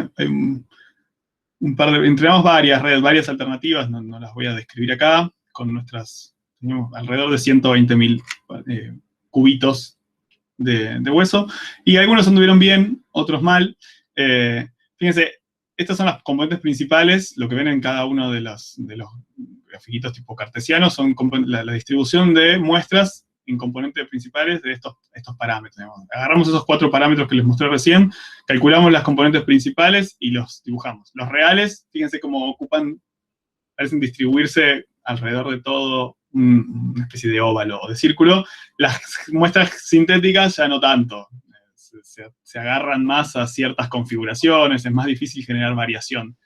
un par de, entrenamos varias redes, varias alternativas, no las voy a describir acá, teníamos alrededor de 120.000 cubitos de hueso, y algunos anduvieron bien, otros mal. Fíjense, estas son las componentes principales, lo que ven en cada uno de los grafiquitos tipo cartesianos, son la distribución de muestras en componentes principales de estos parámetros. Digamos. Agarramos esos 4 parámetros que les mostré recién, calculamos las componentes principales y los dibujamos. Los reales, fíjense cómo parecen distribuirse alrededor de todo una especie de óvalo o de círculo. Las muestras sintéticas ya no tanto. se agarran más a ciertas configuraciones, es más difícil generar variación.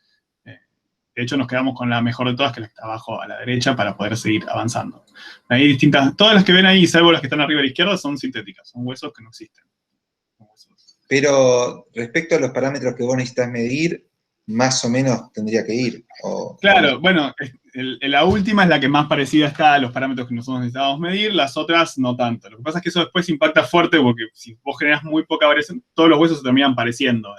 De hecho, nos quedamos con la mejor de todas, que es la que está abajo a la derecha, para poder seguir avanzando. Hay distintas, todas las que ven ahí, salvo las que están arriba a la izquierda, son sintéticas, son huesos que no existen. Pero respecto a los parámetros que vos necesitas medir, más o menos tendría que ir. Claro, bueno, la última es la que más parecida está a los parámetros que nosotros necesitábamos medir, las otras no tanto. Lo que pasa es que eso después impacta fuerte, porque si vos generás muy poca variación, todos los huesos se terminan pareciendo,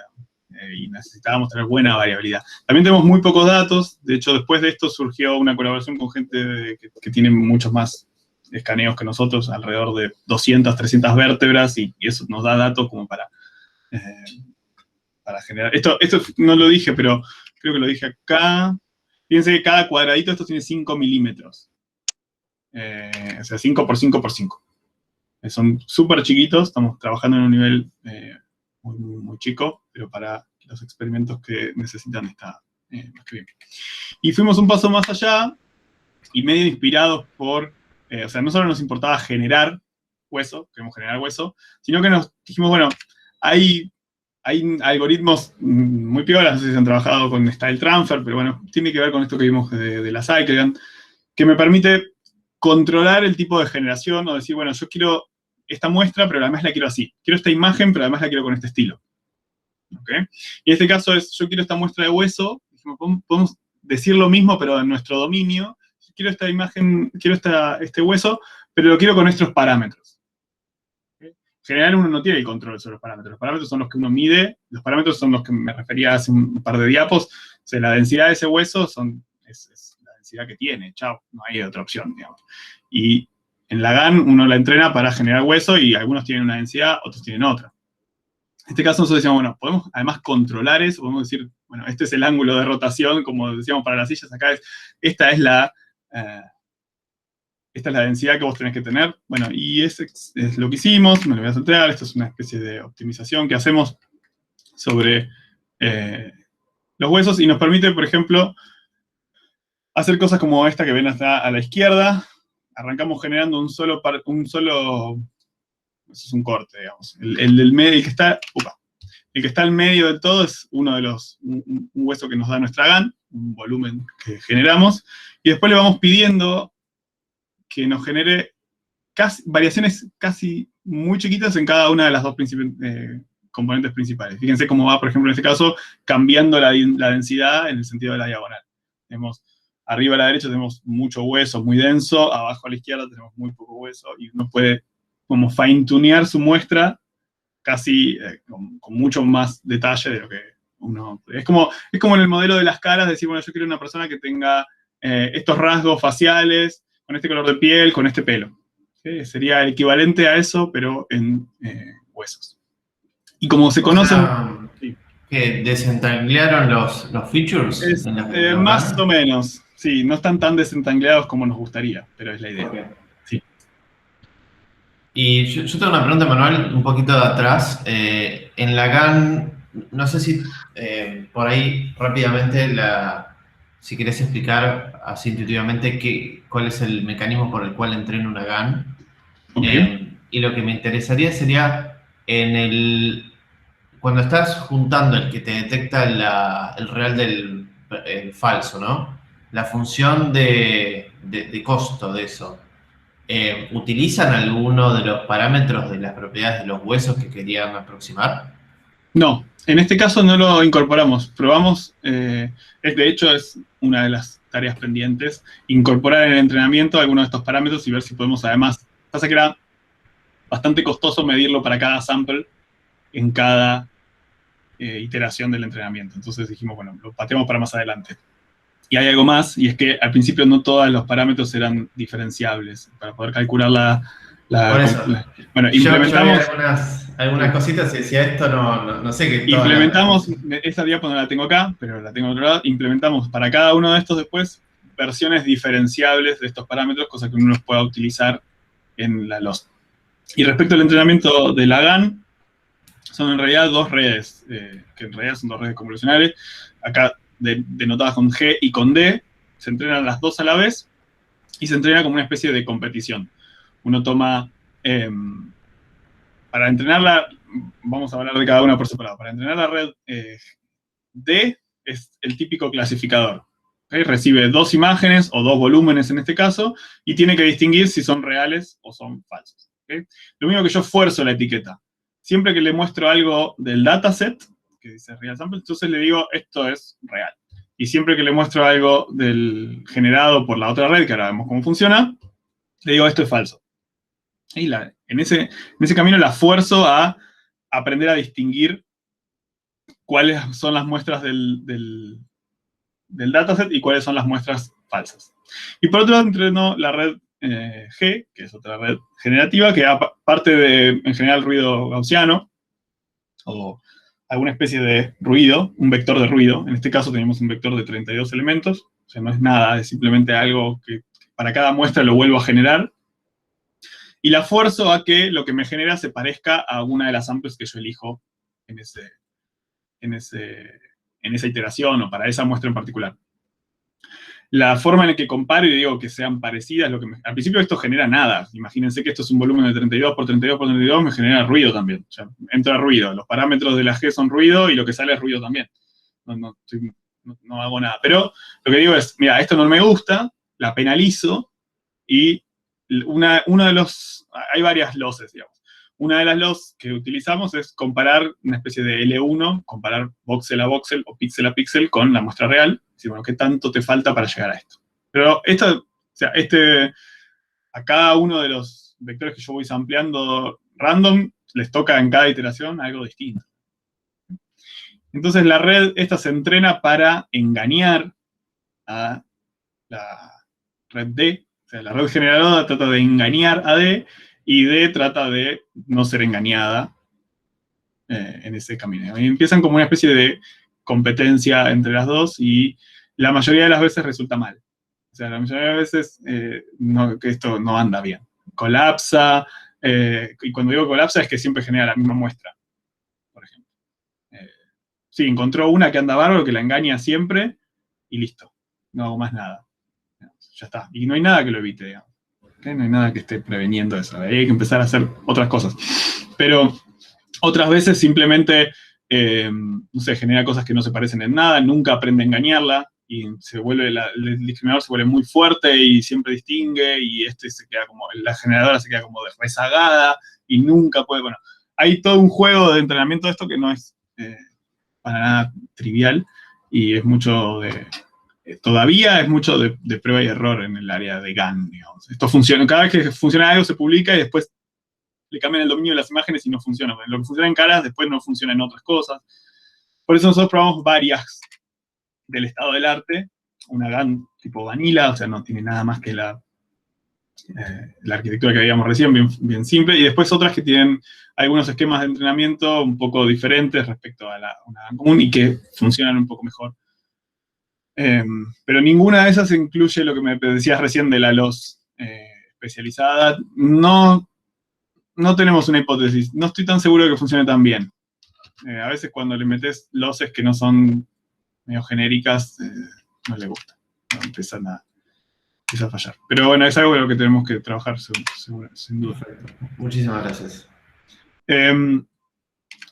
y necesitábamos tener buena variabilidad. También tenemos muy pocos datos, de hecho después de esto surgió una colaboración con gente que tiene muchos más escaneos que nosotros, alrededor de 200, 300 vértebras, y eso nos da datos como para generar. Esto no lo dije, pero creo que lo dije acá. Fíjense que cada cuadradito de estos tiene 5 milímetros. O sea, 5 por 5 por 5. Son súper chiquitos, estamos trabajando en un nivel muy, muy chico, pero para los experimentos que necesitan está más que bien. Y fuimos un paso más allá, y medio inspirados por, o sea, no solo nos importaba generar hueso, queremos generar hueso, sino que nos dijimos, bueno, hay algoritmos muy piolas, no sé si han trabajado con Style Transfer, pero bueno, tiene que ver con esto que vimos de la CycleGAN, que me permite controlar el tipo de generación, o decir, bueno, yo quiero esta muestra, pero además la quiero así. Quiero esta imagen, pero además la quiero con este estilo. ¿Okay? Y en este caso es, yo quiero esta muestra de hueso, podemos decir lo mismo, pero en nuestro dominio. Quiero esta imagen, quiero este hueso, pero lo quiero con nuestros parámetros. ¿Okay? En general uno no tiene el control sobre los parámetros. Los parámetros son los que uno mide, los parámetros son los que me refería hace un par de diapos. O sea, la densidad de ese hueso es la densidad que tiene, chao, no hay otra opción, digamos. Y en la GAN uno la entrena para generar hueso y algunos tienen una densidad, otros tienen otra. En este caso nosotros decíamos, bueno, podemos además controlar eso, podemos decir, bueno, este es el ángulo de rotación, como decíamos para las sillas, acá esta es la densidad que vos tenés que tener. Bueno, y es lo que hicimos, me lo voy a saltear, esto es una especie de optimización que hacemos sobre los huesos y nos permite, por ejemplo, hacer cosas como esta que ven hasta a la izquierda. Arrancamos generando un solo, eso es un corte, digamos. El del medio, el que está al medio del todo es uno de un hueso que nos da nuestra GAN, un volumen que generamos, y después le vamos pidiendo que nos genere variaciones casi muy chiquitas en cada una de las dos componentes principales. Fíjense cómo va, por ejemplo, en este caso, cambiando la densidad en el sentido de la diagonal. Tenemos arriba a la derecha tenemos mucho hueso, muy denso, abajo a la izquierda tenemos muy poco hueso, y uno puede como fine-tunear su muestra casi con mucho más detalle de lo que uno... Es como en el modelo de las caras, decir, bueno, yo quiero una persona que tenga estos rasgos faciales, con este color de piel, con este pelo. ¿Sí? Sería el equivalente a eso, pero en huesos. Y como se conocen... Sí. ¿Que desentanglaron los features? Más o menos, sí, no están tan desentanglados como nos gustaría, pero es la idea. Okay. Sí. Y yo tengo una pregunta, Manuel, un poquito de atrás. En la GAN, no sé si por ahí rápidamente, si querés explicar así intuitivamente cuál es el mecanismo por el cual entreno una GAN. Okay. Y lo que me interesaría sería cuando estás juntando el que te detecta el real del falso, ¿no? La función de costo de eso. ¿Utilizan alguno de los parámetros de las propiedades de los huesos que querían aproximar? No, en este caso no lo incorporamos. Probamos, de hecho es una de las tareas pendientes, incorporar en el entrenamiento algunos de estos parámetros y ver si podemos además... Pasa que era bastante costoso medirlo para cada sample en cada iteración del entrenamiento. Entonces dijimos, bueno, lo pateamos para más adelante. Y hay algo más, y es que al principio no todos los parámetros eran diferenciables. Para poder calcular Por eso. Bueno, implementamos... Yo algunas cositas y decía esto, no sé qué... Implementamos, esa diapo no la tengo acá, pero la tengo en otro lado. Implementamos para cada uno de estos después versiones diferenciables de estos parámetros, cosa que uno los pueda utilizar en la LOS. Y respecto al entrenamiento de la GAN, son en realidad dos redes, que en realidad son dos redes convolucionales, acá denotadas con G y con D, se entrenan las dos a la vez, y se entrena como una especie de competición. Uno toma, para entrenarla vamos a hablar de cada una por separado. Para entrenar la red D es el típico clasificador. ¿Okay? Recibe 2 imágenes o 2 volúmenes en este caso y tiene que distinguir si son reales o son falsos. ¿Okay? Lo mismo que yo fuerzo la etiqueta. Siempre que le muestro algo del dataset, que dice real sample, entonces le digo esto es real. Y siempre que le muestro algo del generado por la otra red, que ahora vemos cómo funciona, le digo esto es falso. Y en ese camino la fuerzo a aprender a distinguir cuáles son las muestras del dataset y cuáles son las muestras falsas. Y por otro lado entreno la red G, que es otra red generativa, que aparte de, en general, ruido gaussiano, o alguna especie de ruido, un vector de ruido. En este caso tenemos un vector de 32 elementos, o sea, no es nada, es simplemente algo que para cada muestra lo vuelvo a generar. Y la fuerzo a que lo que me genera se parezca a una de las samples que yo elijo en esa iteración o para esa muestra en particular. La forma en la que comparo y digo que sean parecidas, al principio esto genera nada. Imagínense que esto es un volumen de 32 por 32 por 32, me genera ruido también. O sea, entra ruido. Los parámetros de la G son ruido y lo que sale es ruido también. No hago nada. Pero lo que digo es, mira, esto no me gusta, la penalizo y hay varias losses, digamos. Una de las loss que utilizamos es comparar una especie de L1, comparar voxel a voxel o píxel a píxel con la muestra real. Decir, bueno, ¿qué tanto te falta para llegar a esto? Pero a cada uno de los vectores que yo voy sampleando random, les toca en cada iteración algo distinto. Entonces la red esta se entrena para engañar a la red D. O sea, la red generadora trata de engañar a D, y D trata de no ser engañada en ese camino. Y empiezan como una especie de competencia entre las dos, y la mayoría de las veces resulta mal. O sea, la mayoría de las veces que esto no anda bien. Colapsa, y cuando digo colapsa es que siempre genera la misma muestra, por ejemplo. Sí, encontró una que anda bárbaro, que la engaña siempre, y listo. No hago más nada. Ya está. Y no hay nada que lo evite, digamos. ¿Okay? No hay nada que esté preveniendo eso. Ahí hay que empezar a hacer otras cosas. Pero otras veces simplemente, no sé, genera cosas que no se parecen en nada, nunca aprende a engañarla, y el discriminador se vuelve muy fuerte y siempre distingue, y la generadora se queda como rezagada, y nunca puede, bueno, hay todo un juego de entrenamiento de esto que no es para nada trivial, y es mucho todavía es mucho de prueba y error en el área de GAN, digamos. Esto funciona, cada vez que funciona algo se publica y después le cambian el dominio de las imágenes y no funciona. Lo que funciona en caras después no funciona en otras cosas. Por eso nosotros probamos varias del estado del arte. Una GAN tipo vanilla, o sea, no tiene nada más que la arquitectura que veíamos recién, bien simple, y después otras que tienen algunos esquemas de entrenamiento un poco diferentes respecto a una GAN común y que funcionan un poco mejor. Pero ninguna de esas incluye lo que me decías recién de la loss especializada. No tenemos una hipótesis. No estoy tan seguro de que funcione tan bien. A veces cuando le metes losses que no son medio genéricas, no le gusta. No, empieza a fallar. Pero bueno, es algo de lo que tenemos que trabajar, sin duda. Perfecto. Muchísimas gracias.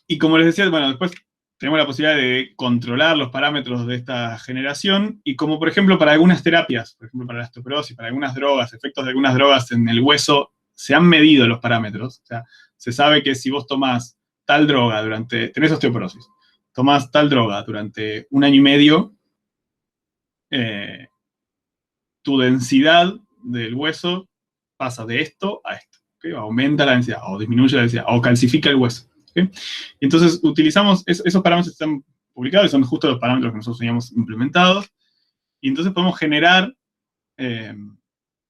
Y como les decía, bueno, después tenemos la posibilidad de controlar los parámetros de esta generación, y como por ejemplo para algunas terapias, por ejemplo para la osteoporosis, para algunas drogas, efectos de algunas drogas en el hueso, se han medido los parámetros. O sea, se sabe que si vos tomás tal droga tenés osteoporosis, tomás tal droga durante 1 año y medio, tu densidad del hueso pasa de esto a esto. ¿Okay? Aumenta la densidad, o disminuye la densidad, o calcifica el hueso. ¿Okay? Y entonces utilizamos, esos parámetros están publicados y son justo los parámetros que nosotros teníamos implementados, y entonces podemos generar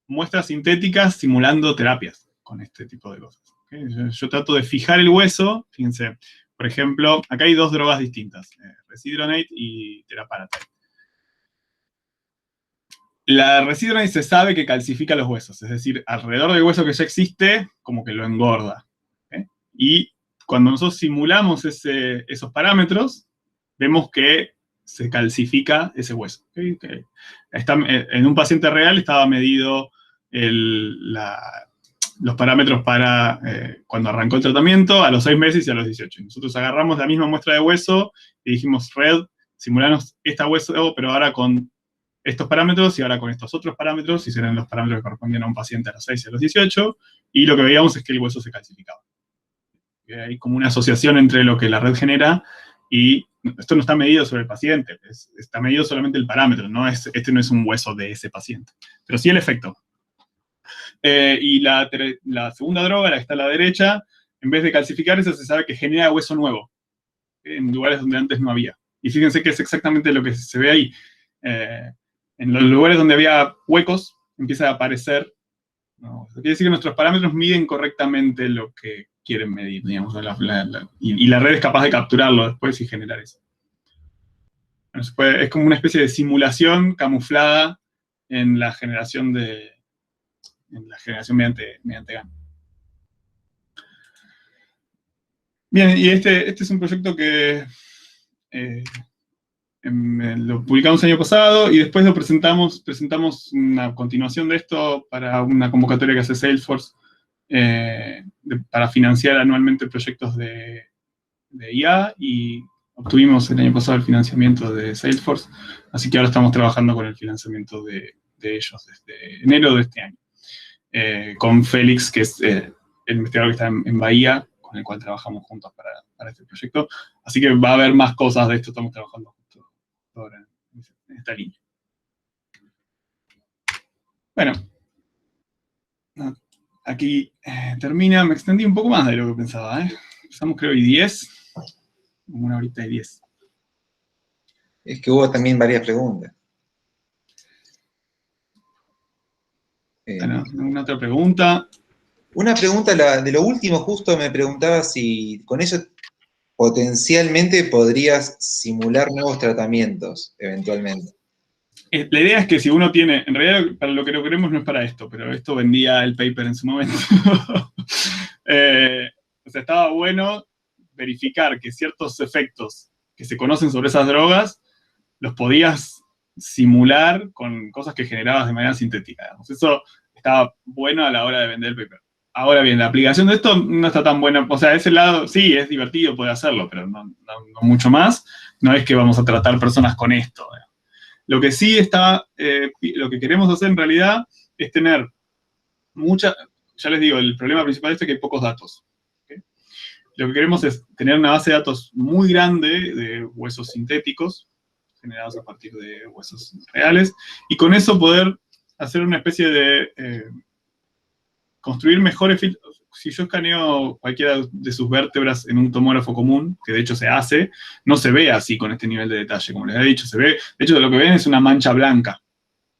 muestras sintéticas simulando terapias con este tipo de cosas. ¿Okay? Yo trato de fijar el hueso, fíjense, por ejemplo, acá hay 2 drogas distintas, Residronate y Teraparatide. La Residronate se sabe que calcifica los huesos, es decir, alrededor del hueso que ya existe, como que lo engorda. ¿Okay? Y cuando nosotros simulamos esos parámetros, vemos que se calcifica ese hueso. ¿Okay? En un paciente real estaba medido los parámetros para cuando arrancó el tratamiento, a los 6 meses y a los 18. Nosotros agarramos la misma muestra de hueso y dijimos, Red, simulanos esta hueso, pero ahora con estos parámetros y ahora con estos otros parámetros, y serán los parámetros que correspondían a un paciente a los 6 y a los 18, y lo que veíamos es que el hueso se calcificaba. Hay como una asociación entre lo que la red genera y esto no está medido sobre el paciente, está medido solamente el parámetro, este no es un hueso de ese paciente, pero sí el efecto. Y la segunda droga, la que está a la derecha, en vez de calcificar, esa se sabe que genera hueso nuevo, en lugares donde antes no había. Y fíjense que es exactamente lo que se ve ahí. En los lugares donde había huecos, empieza a aparecer, ¿no? Eso quiere decir que nuestros parámetros miden correctamente lo que quieren medir, digamos, y la red es capaz de capturarlo después y generar eso. Bueno, es como una especie de simulación camuflada en la generación mediante GAN. Bien, y este es un proyecto que lo publicamos el año pasado y después lo presentamos una continuación de esto para una convocatoria que hace Salesforce para financiar anualmente proyectos de IA, y obtuvimos el año pasado el financiamiento de Salesforce, así que ahora estamos trabajando con el financiamiento de ellos desde enero de este año. Con Félix, que es el investigador que está en Bahía, con el cual trabajamos juntos para este proyecto. Así que va a haber más cosas de esto, estamos trabajando justo ahora en esta línea. Bueno, aquí termina, me extendí un poco más de lo que pensaba. Empezamos creo y 10, como 1 horita y 10. Es que hubo también varias preguntas. Bueno, ¿alguna otra pregunta? Una pregunta de lo último, justo me preguntaba si con eso potencialmente podrías simular nuevos tratamientos, eventualmente. La idea es que si uno tiene, en realidad para lo que lo queremos no es para esto, pero esto vendía el paper en su momento. O sea, estaba bueno verificar que ciertos efectos que se conocen sobre esas drogas los podías simular con cosas que generabas de manera sintética. Digamos. Eso estaba bueno a la hora de vender el paper. Ahora bien, la aplicación de esto no está tan buena. O sea, ese lado sí, es divertido, puede hacerlo, pero no mucho más. No es que vamos a tratar personas con esto. Lo que sí está, lo que queremos hacer en realidad es tener ya les digo, el problema principal es que hay pocos datos. ¿Okay? Lo que queremos es tener una base de datos muy grande de huesos sintéticos, generados a partir de huesos reales, y con eso poder hacer una especie de construir mejores filtros. Si yo escaneo cualquiera de sus vértebras en un tomógrafo común, que de hecho se hace, no se ve así con este nivel de detalle, como les he dicho, se ve, de hecho lo que ven es una mancha blanca.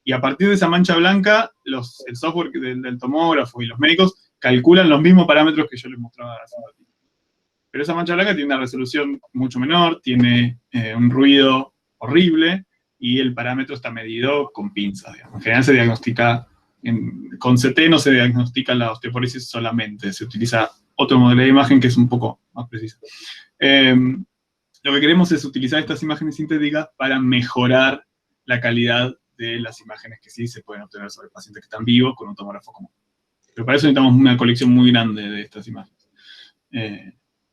Y a partir de esa mancha blanca, el software del tomógrafo y los médicos calculan los mismos parámetros que yo les mostraba hace un ratito. Pero esa mancha blanca tiene una resolución mucho menor, tiene un ruido horrible, y el parámetro está medido con pinzas, digamos. En general se diagnostica, con CT no se diagnostica la osteoporosis solamente, se utiliza otro modelo de imagen que es un poco más preciso. Lo que queremos es utilizar estas imágenes sintéticas para mejorar la calidad de las imágenes que sí se pueden obtener sobre pacientes que están vivos con un tomógrafo común. Pero para eso necesitamos una colección muy grande de estas imágenes.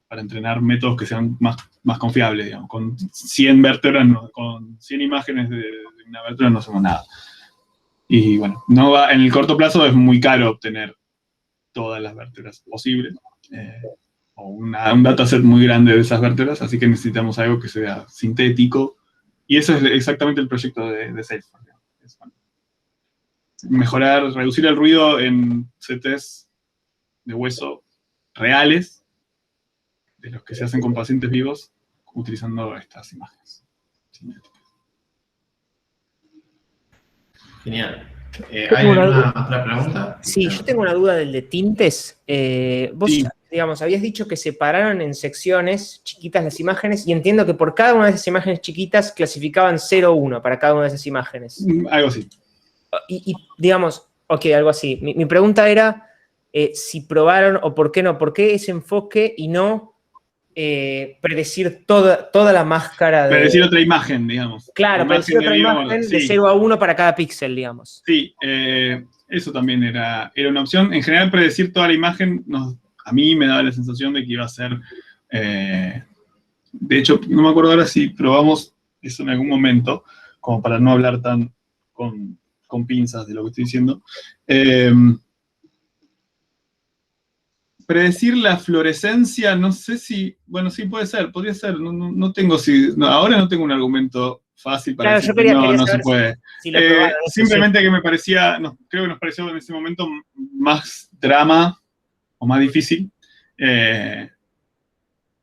Para entrenar métodos que sean más confiables, digamos. Con 100 vértebras, con 100 imágenes de una vértebra no hacemos nada. Y bueno, en el corto plazo es muy caro obtener todas las vértebras posibles, o un dataset muy grande de esas vértebras, así que necesitamos algo que sea sintético, y eso es exactamente el proyecto de Salesforce. Mejorar, reducir el ruido en CTs de hueso reales, de los que se hacen con pacientes vivos, utilizando estas imágenes sintéticas. Genial. ¿Hay alguna otra pregunta? Sí, yo tengo una duda del de tintes. Vos, Sí. digamos, habías dicho que separaron en secciones chiquitas las imágenes, y entiendo que por cada una de esas imágenes chiquitas clasificaban 0 o 1 para cada una de esas imágenes. Algo así. Y digamos, ok, algo así. Mi pregunta era si probaron o por qué ese enfoque y no predecir toda la máscara de... Predecir otra imagen, digamos. Claro, predecir otra imagen de 0 a 1 para cada píxel, digamos. Sí, Eso también era una opción. En general, predecir toda la imagen, a mí me daba la sensación de que iba a ser... de hecho, no me acuerdo ahora si probamos eso en algún momento, como para no hablar tan con pinzas de lo que estoy diciendo. Predecir la fluorescencia, no sé si... Bueno, sí puede ser, podría ser. No tengo ahora no tengo un argumento fácil para decir que no se puede. Si lo probaron, simplemente que me parecía, creo que nos pareció en ese momento más drama o más difícil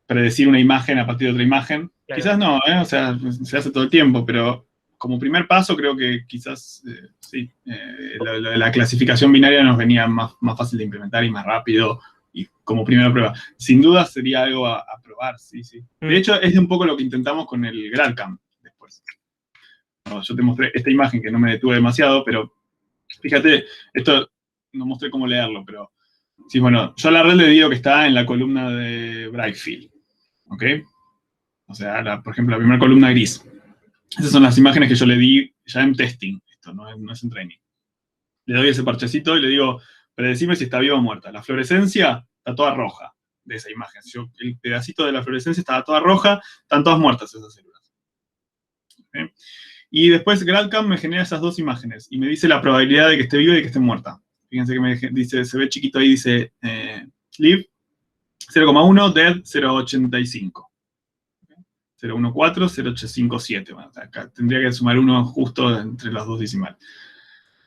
predecir una imagen a partir de otra imagen. Claro. Quizás no, o sea, se hace todo el tiempo, pero como primer paso creo que quizás sí, la clasificación binaria nos venía más fácil de implementar y más rápido. Y como primera prueba. Sin duda sería algo a probar, sí. De hecho, es un poco lo que intentamos con el GradCam después. Yo te mostré esta imagen que no me detuve demasiado, pero fíjate, esto no mostré cómo leerlo, pero sí, bueno, yo a la red le digo que está en la columna de Brightfield, ¿ok? O sea, por ejemplo, la primera columna gris. Esas son las imágenes que yo le di ya en testing, esto no es en training. Le doy ese parchecito y le digo... predecime si está viva o muerta. La fluorescencia está toda roja de esa imagen. El pedacito de la fluorescencia estaba toda roja, están todas muertas esas células. ¿Okay? Y después GradCam me genera esas dos imágenes y me dice la probabilidad de que esté viva y de que esté muerta. Fíjense que me dice, se ve chiquito ahí, dice live 0,1, dead 0,85. 0,14, 0,857. Bueno, acá tendría que sumar uno justo entre los dos decimales.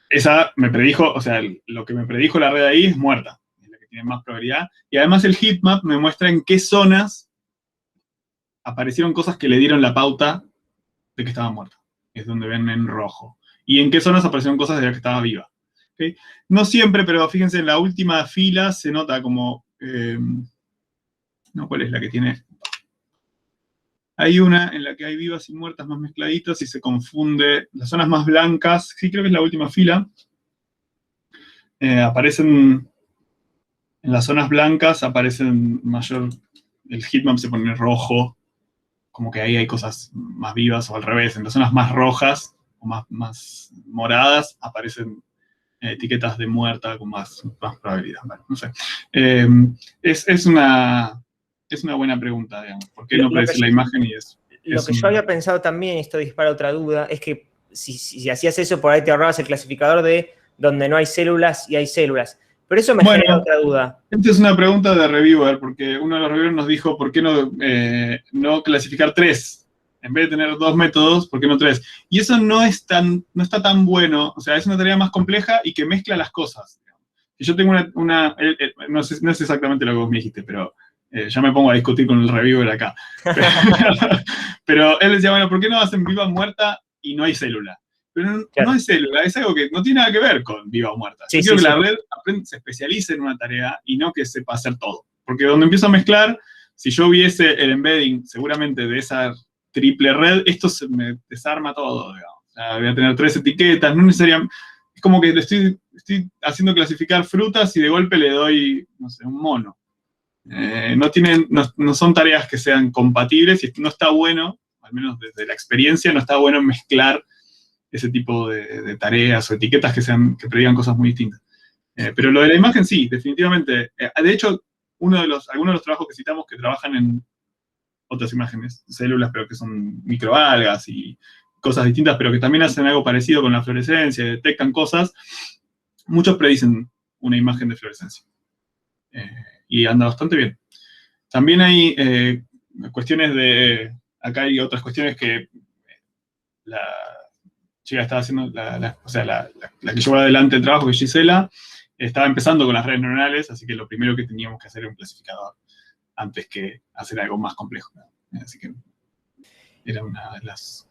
Esa me predijo, o sea, lo que me predijo la red ahí es muerta, es la que tiene más probabilidad. Y además el heatmap me muestra en qué zonas aparecieron cosas que le dieron la pauta de que estaba muerta. Es donde ven en rojo. Y en qué zonas aparecieron cosas de las que estaba viva. ¿Okay? No siempre, pero fíjense, en la última fila se nota como... no, ¿cuál es la que tiene? Hay una en la que hay vivas y muertas más mezcladitas y se confunde. Las zonas más blancas, sí creo que es la última fila, aparecen, en las zonas blancas aparecen mayor, el heatmap se pone rojo, como que ahí hay cosas más vivas, o al revés, en las zonas más rojas o más moradas aparecen etiquetas de muerta con más probabilidad. Bueno, no sé. Es una buena pregunta, digamos. ¿Por qué no predecir la imagen y eso? Lo que yo había pensado también, y esto dispara otra duda, es que si hacías eso, por ahí te ahorrabas el clasificador de donde no hay células y hay células. Pero eso me genera otra duda. Esta es una pregunta de reviewer, porque uno de los reviewers nos dijo, ¿por qué no clasificar 3? En vez de tener 2 métodos, ¿por qué no 3? Y eso no está tan bueno, o sea, es una tarea más compleja y que mezcla las cosas. Si yo tengo no es exactamente lo que vos me dijiste, pero... ya me pongo a discutir con el reviewer acá. Pero él decía, bueno, ¿por qué no hacen viva o muerta y no hay célula? Pero no hay célula, es algo que no tiene nada que ver con viva o muerta. Yo quiero que la red se especialice en una tarea y no que sepa hacer todo. Porque donde empiezo a mezclar, si yo viese el embedding seguramente de esa triple red, esto se me desarma todo, digamos. O sea, voy a tener 3 etiquetas, no necesariamente... Es como que estoy haciendo clasificar frutas y de golpe le doy, no sé, un mono. No son tareas que sean compatibles y no está bueno, al menos desde la experiencia, no está bueno mezclar ese tipo de tareas o etiquetas que predigan cosas muy distintas. Pero lo de la imagen sí, definitivamente. De hecho, algunos de los trabajos que citamos que trabajan en otras imágenes, células, pero que son microalgas y cosas distintas, pero que también hacen algo parecido con la fluorescencia, detectan cosas, muchos predicen una imagen de fluorescencia. Y anda bastante bien. También hay cuestiones acá hay otras cuestiones que la chica estaba haciendo, o sea, la que llevó adelante el trabajo, que es Gisela, estaba empezando con las redes neuronales, así que lo primero que teníamos que hacer era un clasificador, antes que hacer algo más complejo. Así que era una de las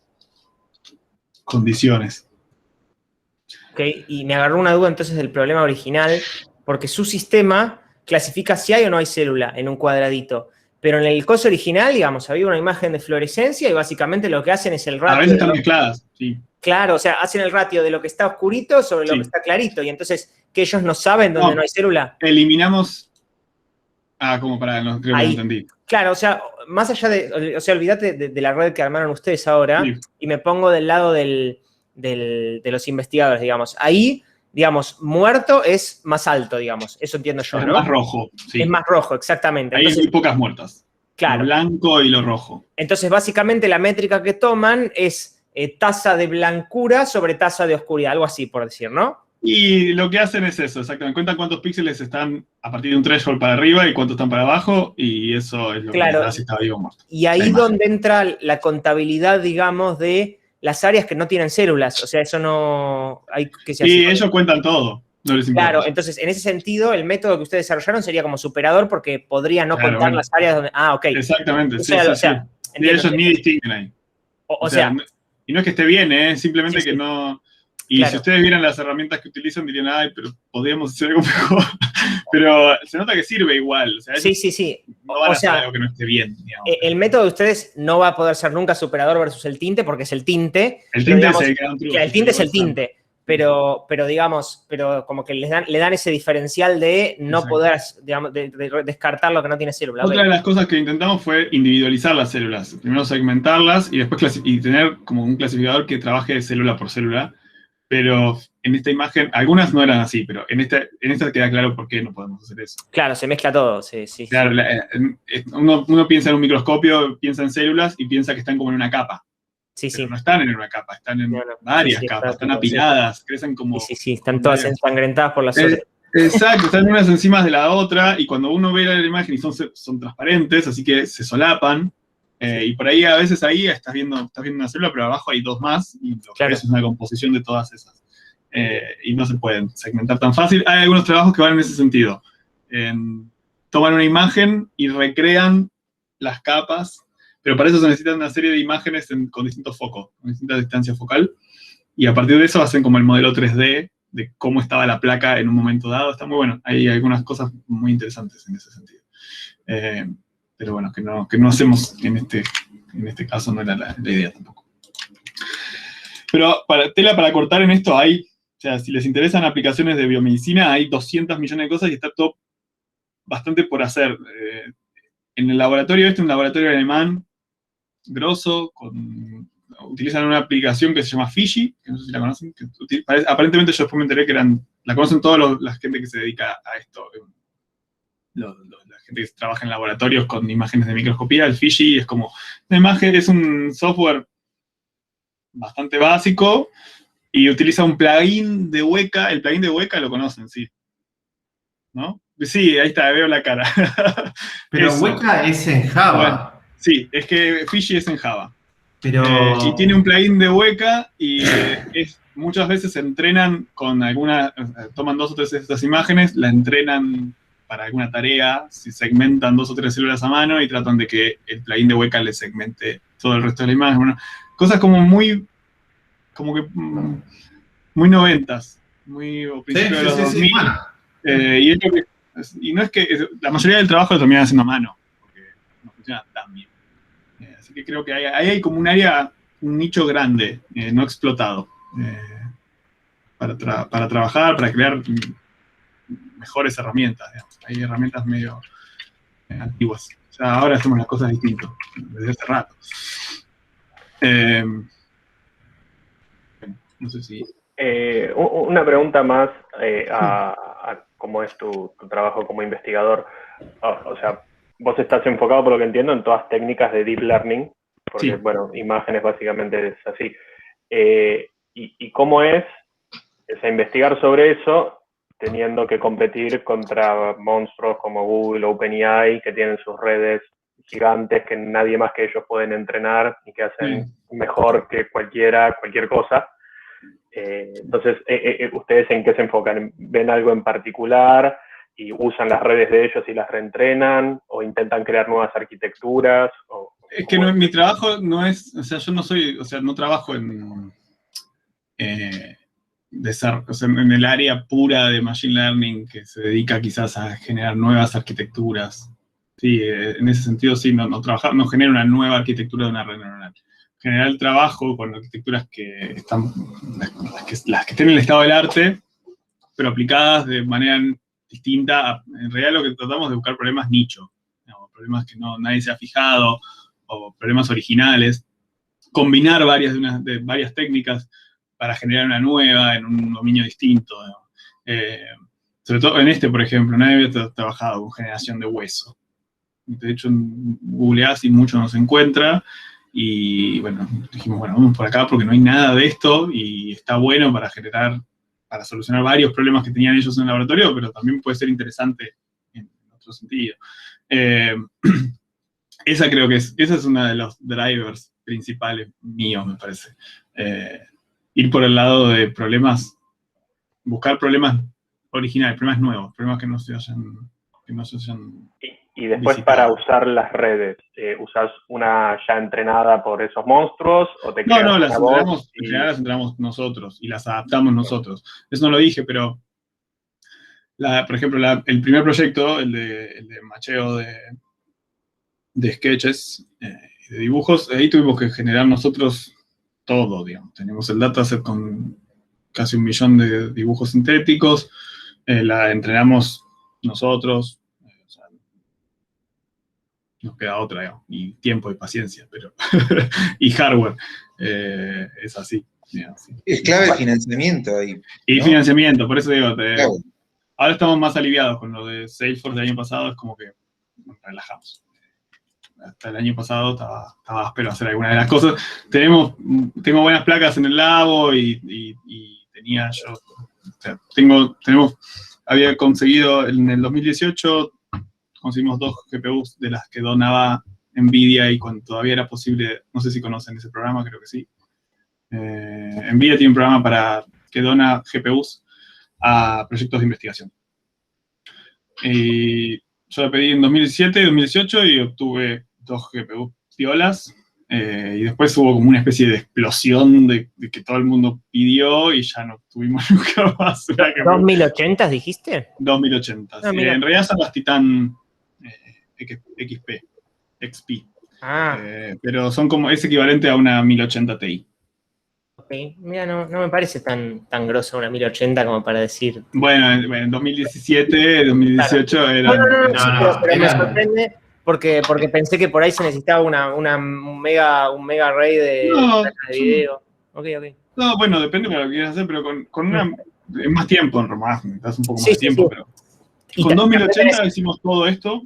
condiciones. Ok, y me agarró una duda entonces del problema original, porque su sistema clasifica si hay o no hay célula en un cuadradito. Pero en el coso original, digamos, había una imagen de fluorescencia y básicamente lo que hacen es el ratio. A veces están mezcladas, sí. Claro, o sea, hacen el ratio de lo que está oscurito sobre lo que está clarito. Y entonces, ¿que ellos no saben dónde no hay célula? Eliminamos... como para... No, creo que no entendí. Claro, o sea, más allá de... O sea, olvídate de la red que armaron ustedes ahora y me pongo del lado de los investigadores, digamos. Ahí digamos, muerto es más alto, digamos. Eso entiendo yo, Es ¿no? más rojo, sí. Es más rojo, exactamente. Ahí hay Entonces, muy pocas muertas. claro. Lo blanco y lo rojo. Entonces, básicamente, la métrica que toman es tasa de blancura sobre tasa de oscuridad, algo así, por decir, ¿no? Y lo que hacen es eso, exactamente. Cuentan cuántos píxeles están a partir de un threshold para arriba y cuántos están para abajo, y eso es lo que les da si está vivo o muerto. Y ahí donde entra la contabilidad, digamos, de las áreas que no tienen células. O sea, eso no hay que se Y ellos cuentan todo, no les importa. Claro, entonces, en ese sentido, el método que ustedes desarrollaron sería como superador porque podría no contar las áreas donde... Ah, ok. Exactamente, sí. Y ellos ni distinguen ahí. O sea... Y no es que esté bien, simplemente que no... Y claro. si ustedes vieran las herramientas que utilizan, dirían, ay, pero podríamos hacer algo mejor. Pero se nota que sirve igual. O sea, sí. No van a hacer algo que no esté bien, digamos. El método de ustedes no va a poder ser nunca superador versus el tinte, porque es el tinte. El tinte digamos, es el gran truco. El tinte es el tinte. Pero digamos, como que le dan ese diferencial de no Exacto. poder, digamos, de descartar lo que no tiene célula. Otra de las cosas que intentamos fue individualizar las células. Primero segmentarlas y después tener como un clasificador que trabaje célula por célula. Pero en esta imagen, algunas no eran así, pero en esta queda claro por qué no podemos hacer eso. Claro, se mezcla todo, sí. Claro, uno piensa en un microscopio, piensa en células y piensa que están como en una capa. Pero no están en una capa, están en varias capas, están apiladas, crecen como... Sí, están todas ensangrentadas por las otras. Exacto, están unas encima de la otra, y cuando uno ve la imagen y son transparentes, así que se solapan, y por ahí a veces ahí estás viendo una célula, pero abajo hay dos más, y lo que ves es una composición de todas esas. Y no se pueden segmentar tan fácil. Hay algunos trabajos que van en ese sentido. Toman una imagen y recrean las capas, pero para eso se necesitan una serie de imágenes con distintos focos, con distinta distancia focal, y a partir de eso hacen como el modelo 3D de cómo estaba la placa en un momento dado. Está muy bueno. Hay algunas cosas muy interesantes en ese sentido. Pero bueno, que no hacemos en este caso, no era la idea tampoco. Pero tela para cortar en esto hay, o sea, si les interesan aplicaciones de biomedicina, hay 200 millones de cosas y está todo bastante por hacer. En el laboratorio un laboratorio alemán, grosso, utilizan una aplicación que se llama Fiji, que no sé si la conocen, aparentemente yo después me enteré que la conocen toda la gente que se dedica a esto, la gente que trabaja en laboratorios con imágenes de microscopía. El Fiji es como una imagen, es un software bastante básico y utiliza un plugin de Weka. El plugin de Weka lo conocen, sí, ¿no? Sí, ahí está, veo la cara. Pero Weka es en Java. Bueno, sí, es que Fiji es en Java. Pero... y tiene un plugin de Weka y muchas veces se entrenan con toman 2 o 3 de estas imágenes, la entrenan para alguna tarea, si segmentan 2 o 3 células a mano y tratan de que el plugin de Weka le segmente todo el resto de la imagen. Bueno, cosas como muy 90s, muy o principios de los 2000. Y no es que la mayoría del trabajo lo terminan haciendo a mano, porque no funciona tan bien. Así que creo que ahí hay como un nicho grande, no explotado, para trabajar, para crear mejores herramientas, digamos. Hay herramientas medio antiguas. O sea, ahora hacemos las cosas distintas, desde hace rato. No sé si... Una pregunta más a cómo es tu trabajo como investigador. O sea, vos estás enfocado, por lo que entiendo, en todas técnicas de deep learning, porque, sí. Bueno, imágenes básicamente es así. ¿Y cómo es investigar sobre eso teniendo que competir contra monstruos como Google, OpenAI, que tienen sus redes gigantes que nadie más que ellos pueden entrenar y que hacen mejor que cualquier cosa? Entonces, ¿ustedes en qué se enfocan? ¿Ven algo en particular y usan las redes de ellos y las reentrenan? ¿O intentan crear nuevas arquitecturas? Es que mi trabajo no es, o sea, yo no trabajo en el área pura de Machine Learning que se dedica quizás a generar nuevas arquitecturas. Sí, en ese sentido sí, no genera una nueva arquitectura de una red neuronal. En general trabajo con arquitecturas que están, las que estén en el estado del arte, pero aplicadas de manera distinta. En realidad lo que tratamos de buscar problemas nicho, digamos, problemas que nadie se ha fijado, o problemas originales, combinar varias técnicas para generar una nueva en un dominio distinto, digamos. Sobre todo en por ejemplo, nadie había trabajado con generación de hueso. De hecho, googleás y mucho no se encuentra. Y bueno, dijimos, bueno, vamos por acá porque no hay nada de esto y está bueno para solucionar varios problemas que tenían ellos en el laboratorio, pero también puede ser interesante en otro sentido. Esa es una de los drivers principales míos, me parece. Ir por el lado de problemas, buscar problemas originales, problemas nuevos, problemas que no se hayan Y después visitado. para usar las redes, ¿usás una ya entrenada por esos monstruos o te creas No, una las voz entrenamos, en general las entrenamos nosotros y las adaptamos nosotros. Eso no lo dije, pero por ejemplo, el primer proyecto, el de macheo de sketches, de dibujos, ahí tuvimos que generar nosotros todo, digamos. Teníamos el dataset con casi 1 millón de dibujos sintéticos, la entrenamos nosotros, o sea, nos queda otra, digamos, y tiempo y paciencia, pero y hardware, es así. Digamos, sí. Es clave el financiamiento ahí. Y ¿no? financiamiento, por eso digo, Claro. ahora estamos más aliviados con lo de Salesforce del año pasado, es como que nos relajamos. Hasta el año pasado estaba áspero hacer alguna de las cosas. Tengo buenas placas en el labo y tenía yo, o sea, había conseguido en el 2018, conseguimos 2 GPUs de las que donaba NVIDIA y cuando todavía era posible, no sé si conocen ese programa, creo que sí. NVIDIA tiene un programa que dona GPUs a proyectos de investigación. Y yo la pedí en 2017 y 2018 y obtuve 2 GPUs piolas. Y después hubo como una especie de explosión de que todo el mundo pidió y ya no tuvimos nunca más una GPU. ¿2080 dijiste? 2080. Ah, mira. En realidad son las Titan XP. Ah, Pero es equivalente a una 1080 Ti. ok. Mira, no me parece tan grosa una 1080 como para decir. Bueno, en 2017, 2018 Claro. eran... No, sí, pero me eran- sorprende porque pensé que por ahí se necesitaba un mega array de No, placas de video. Ok. No, bueno, depende de lo que quieras hacer, pero con más tiempo, nomás, necesitas un poco más Sí, de tiempo, sí. pero Y con también 2080 tenés- hicimos todo esto,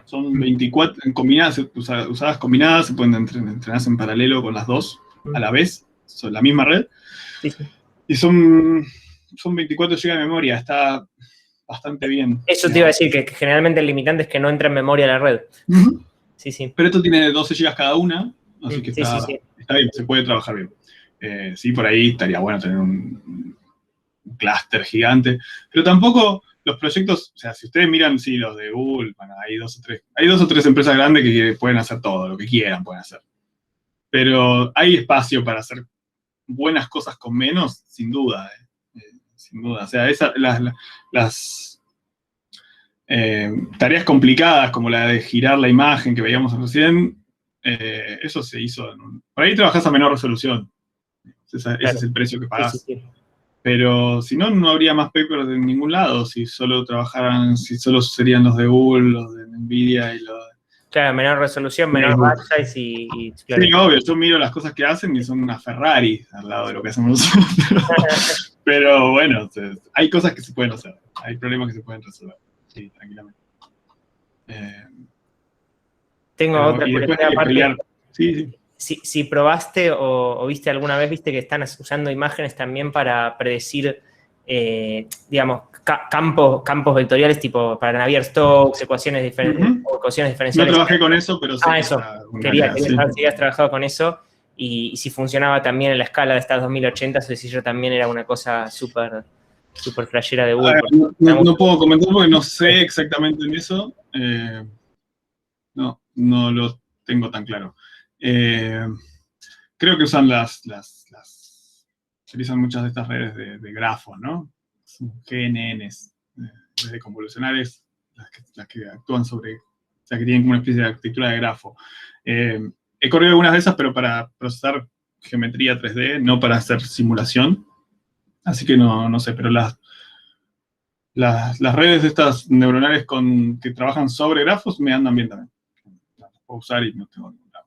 son 24 combinadas, usadas combinadas, se pueden entrenarse en paralelo con las dos a la vez, son la misma red, Sí. y son 24 GB de memoria, está bastante bien. Eso te iba a decir, que generalmente el limitante es que no entra en memoria la red. Ujú. Sí. Pero esto tiene 12 GB cada una, así que Sí. está bien, se puede trabajar bien. Sí, por ahí estaría bueno tener un clúster gigante, pero tampoco los proyectos, o sea, si ustedes miran, sí, los de Google, bueno, hay dos o tres empresas grandes que pueden hacer todo, lo que quieran pueden hacer. Pero hay espacio para hacer buenas cosas con menos, sin duda, sin duda. O sea, las tareas complicadas como la de girar la imagen que veíamos recién, eso se hizo. Por ahí trabajás a menor resolución. Ese es el precio que pagás. Sí. Pero si no, no habría más papers de ningún lado, si solo serían los de Google, los de NVIDIA y los de... Claro, menor resolución, menor batch size y claro. Sí, obvio, yo miro las cosas que hacen y son una Ferrari al lado de lo que hacemos nosotros. Pero bueno, hay cosas que se pueden hacer, hay problemas que se pueden resolver, sí, tranquilamente. Tengo otra y después curiosidad hay que aparte. pelear. Sí. Si probaste o viste alguna vez, viste que están usando imágenes también para predecir, digamos, campos vectoriales tipo para Navier-Stokes, ecuaciones diferenciales. No trabajé con eso, pero sí. Eso. Quería saber si habías trabajado con eso y si funcionaba también en la escala de estas 2080, o si yo también era una cosa súper flashera de Google. No puedo comentar porque no sé exactamente en eso. No lo tengo tan claro. Creo que usan utilizan muchas de estas redes de grafos, ¿no? GNNs, de convolucionales, las que actúan sobre, o sea, que tienen como una especie de arquitectura de grafo. He corrido algunas de esas, pero para procesar geometría 3D, no para hacer simulación. Así que no sé, pero las redes de estas neuronales que trabajan sobre grafos me andan bien también. Las puedo usar y no tengo ningún problema.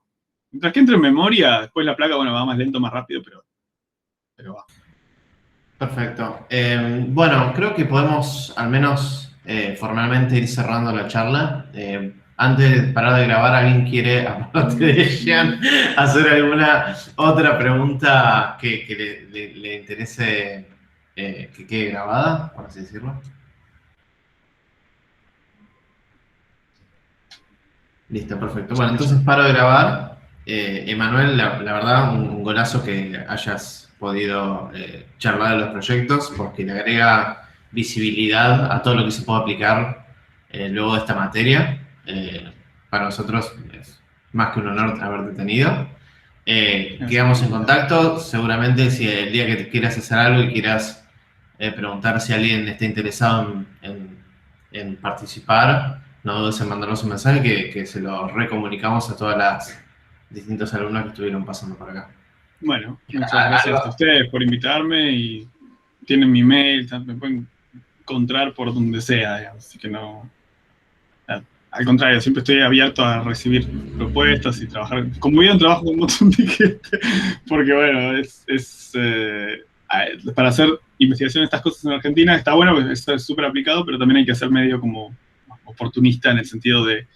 Mientras que entre en memoria, después la placa, bueno, va más lento, más rápido, pero va. Perfecto. Bueno, creo que podemos al menos formalmente ir cerrando la charla. Antes de parar de grabar, ¿alguien quiere, aparte de Jean, hacer alguna otra pregunta que le interese que quede grabada, por así decirlo? Listo, perfecto. Bueno, entonces paro de grabar. Emanuel, la verdad, un golazo que hayas podido charlar de los proyectos, porque le agrega visibilidad a todo lo que se puede aplicar luego de esta materia. Para nosotros es más que un honor haberte tenido. Quedamos en contacto. Seguramente si el día que te quieras hacer algo y quieras preguntar si alguien está interesado en participar, no dudes en mandarnos un mensaje que se lo recomunicamos a todas las distintos alumnos que estuvieron pasando por acá. Bueno, muchas gracias a ustedes por invitarme y tienen mi mail, me pueden encontrar por donde sea, digamos, así que no... Al contrario, siempre estoy abierto a recibir propuestas y trabajar. Como yo trabajo con un montón de gente, porque bueno, para hacer investigación de estas cosas en Argentina está bueno, es súper aplicado, pero también hay que ser medio como oportunista en el sentido de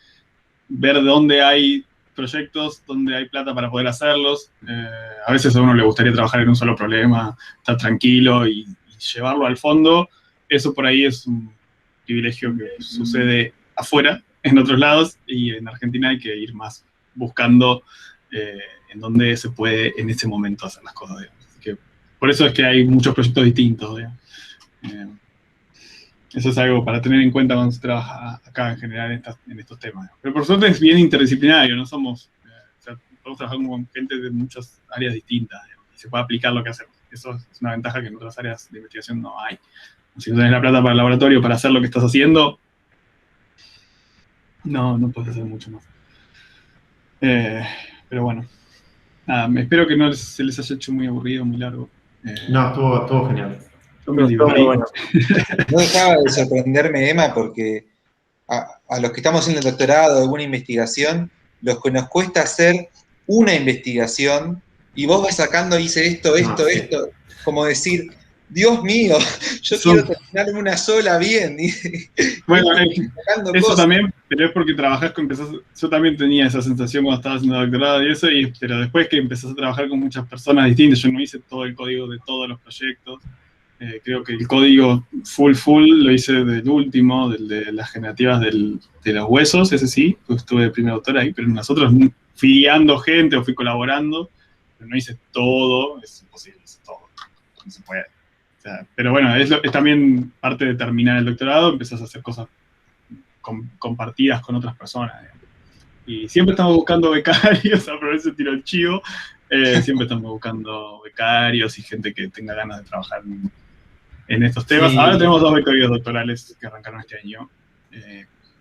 ver dónde hay proyectos, dónde hay plata para poder hacerlos. A veces a uno le gustaría trabajar en un solo problema, estar tranquilo y llevarlo al fondo. Eso por ahí es un privilegio que sucede afuera, en otros lados, y en Argentina hay que ir más buscando en dónde se puede en ese momento hacer las cosas, digamos. Así que, por eso es que hay muchos proyectos distintos, eso es algo para tener en cuenta cuando se trabaja acá en general en estos temas. Pero por suerte es bien interdisciplinario, no somos, o sea, podemos trabajar con gente de muchas áreas distintas, digamos, y se puede aplicar lo que hacemos. Eso es una ventaja que en otras áreas de investigación no hay. Si no tenés la plata para el laboratorio para hacer lo que estás haciendo, no puedes hacer mucho más. Pero bueno, nada, espero que no se les haya hecho muy aburrido, muy largo. No, estuvo genial. Yo me divertí. Bueno. No dejaba de sorprenderme, Emma, porque a los que estamos haciendo el doctorado, alguna investigación, los que nos cuesta hacer una investigación, y vos vas sacando, hice esto, como decir, Dios mío, yo quiero terminar una sola bien. Bueno, eso cosas. También, pero es porque trabajás yo también tenía esa sensación cuando estaba haciendo doctorado y eso, pero después que empezás a trabajar con muchas personas distintas, yo no hice todo el código de todos los proyectos. Creo que el código full lo hice del último, del de las generativas de los huesos, ese sí, pues estuve de primer autor ahí, pero nosotros fui guiando gente o fui colaborando, pero no hice todo, es imposible, hice todo, no se puede. O sea, pero bueno, es también parte de terminar el doctorado, empezás a hacer cosas compartidas con otras personas, digamos. Y siempre estamos buscando becarios, aprovecho ese tiro el chivo, siempre estamos buscando becarios y gente que tenga ganas de trabajar en estos temas. Sí. Ahora tenemos 2 becarios doctorales que arrancaron este año,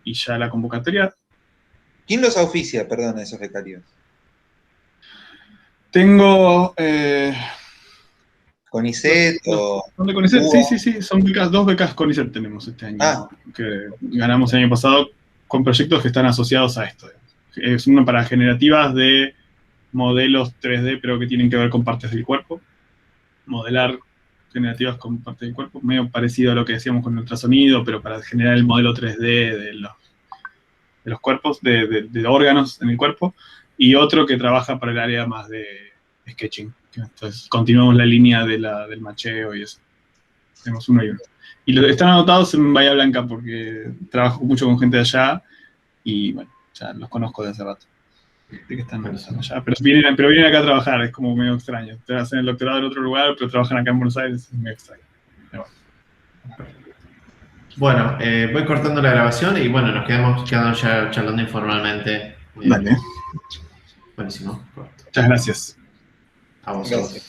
y ya la convocatoria... ¿Quién los auspicia, perdón, a esos becarios? Tengo... ¿CONICET o...? ¿Son de CONICET? Sí, son 2 becas CONICET tenemos este año, que ganamos el año pasado con proyectos que están asociados a esto. Es una para generativas de modelos 3D, pero que tienen que ver con partes del cuerpo. Modelar generativas con partes del cuerpo, medio parecido a lo que decíamos con el ultrasonido, pero para generar el modelo 3D de los cuerpos, de órganos en el cuerpo. Y otro que trabaja para el área más de sketching. Entonces, continuamos la línea del macheo y eso. Tenemos uno y uno. Y están anotados en Bahía Blanca porque trabajo mucho con gente de allá y, bueno, ya los conozco de hace rato. De que están allá. Pero vienen acá a trabajar, es como medio extraño. Te hacen el doctorado en otro lugar, pero trabajan acá en Buenos Aires, es medio extraño. Pero bueno, voy cortando la grabación y, bueno, nos quedamos ya charlando informalmente. Dale. Buenísimo. Muchas gracias. A vos. Gracias.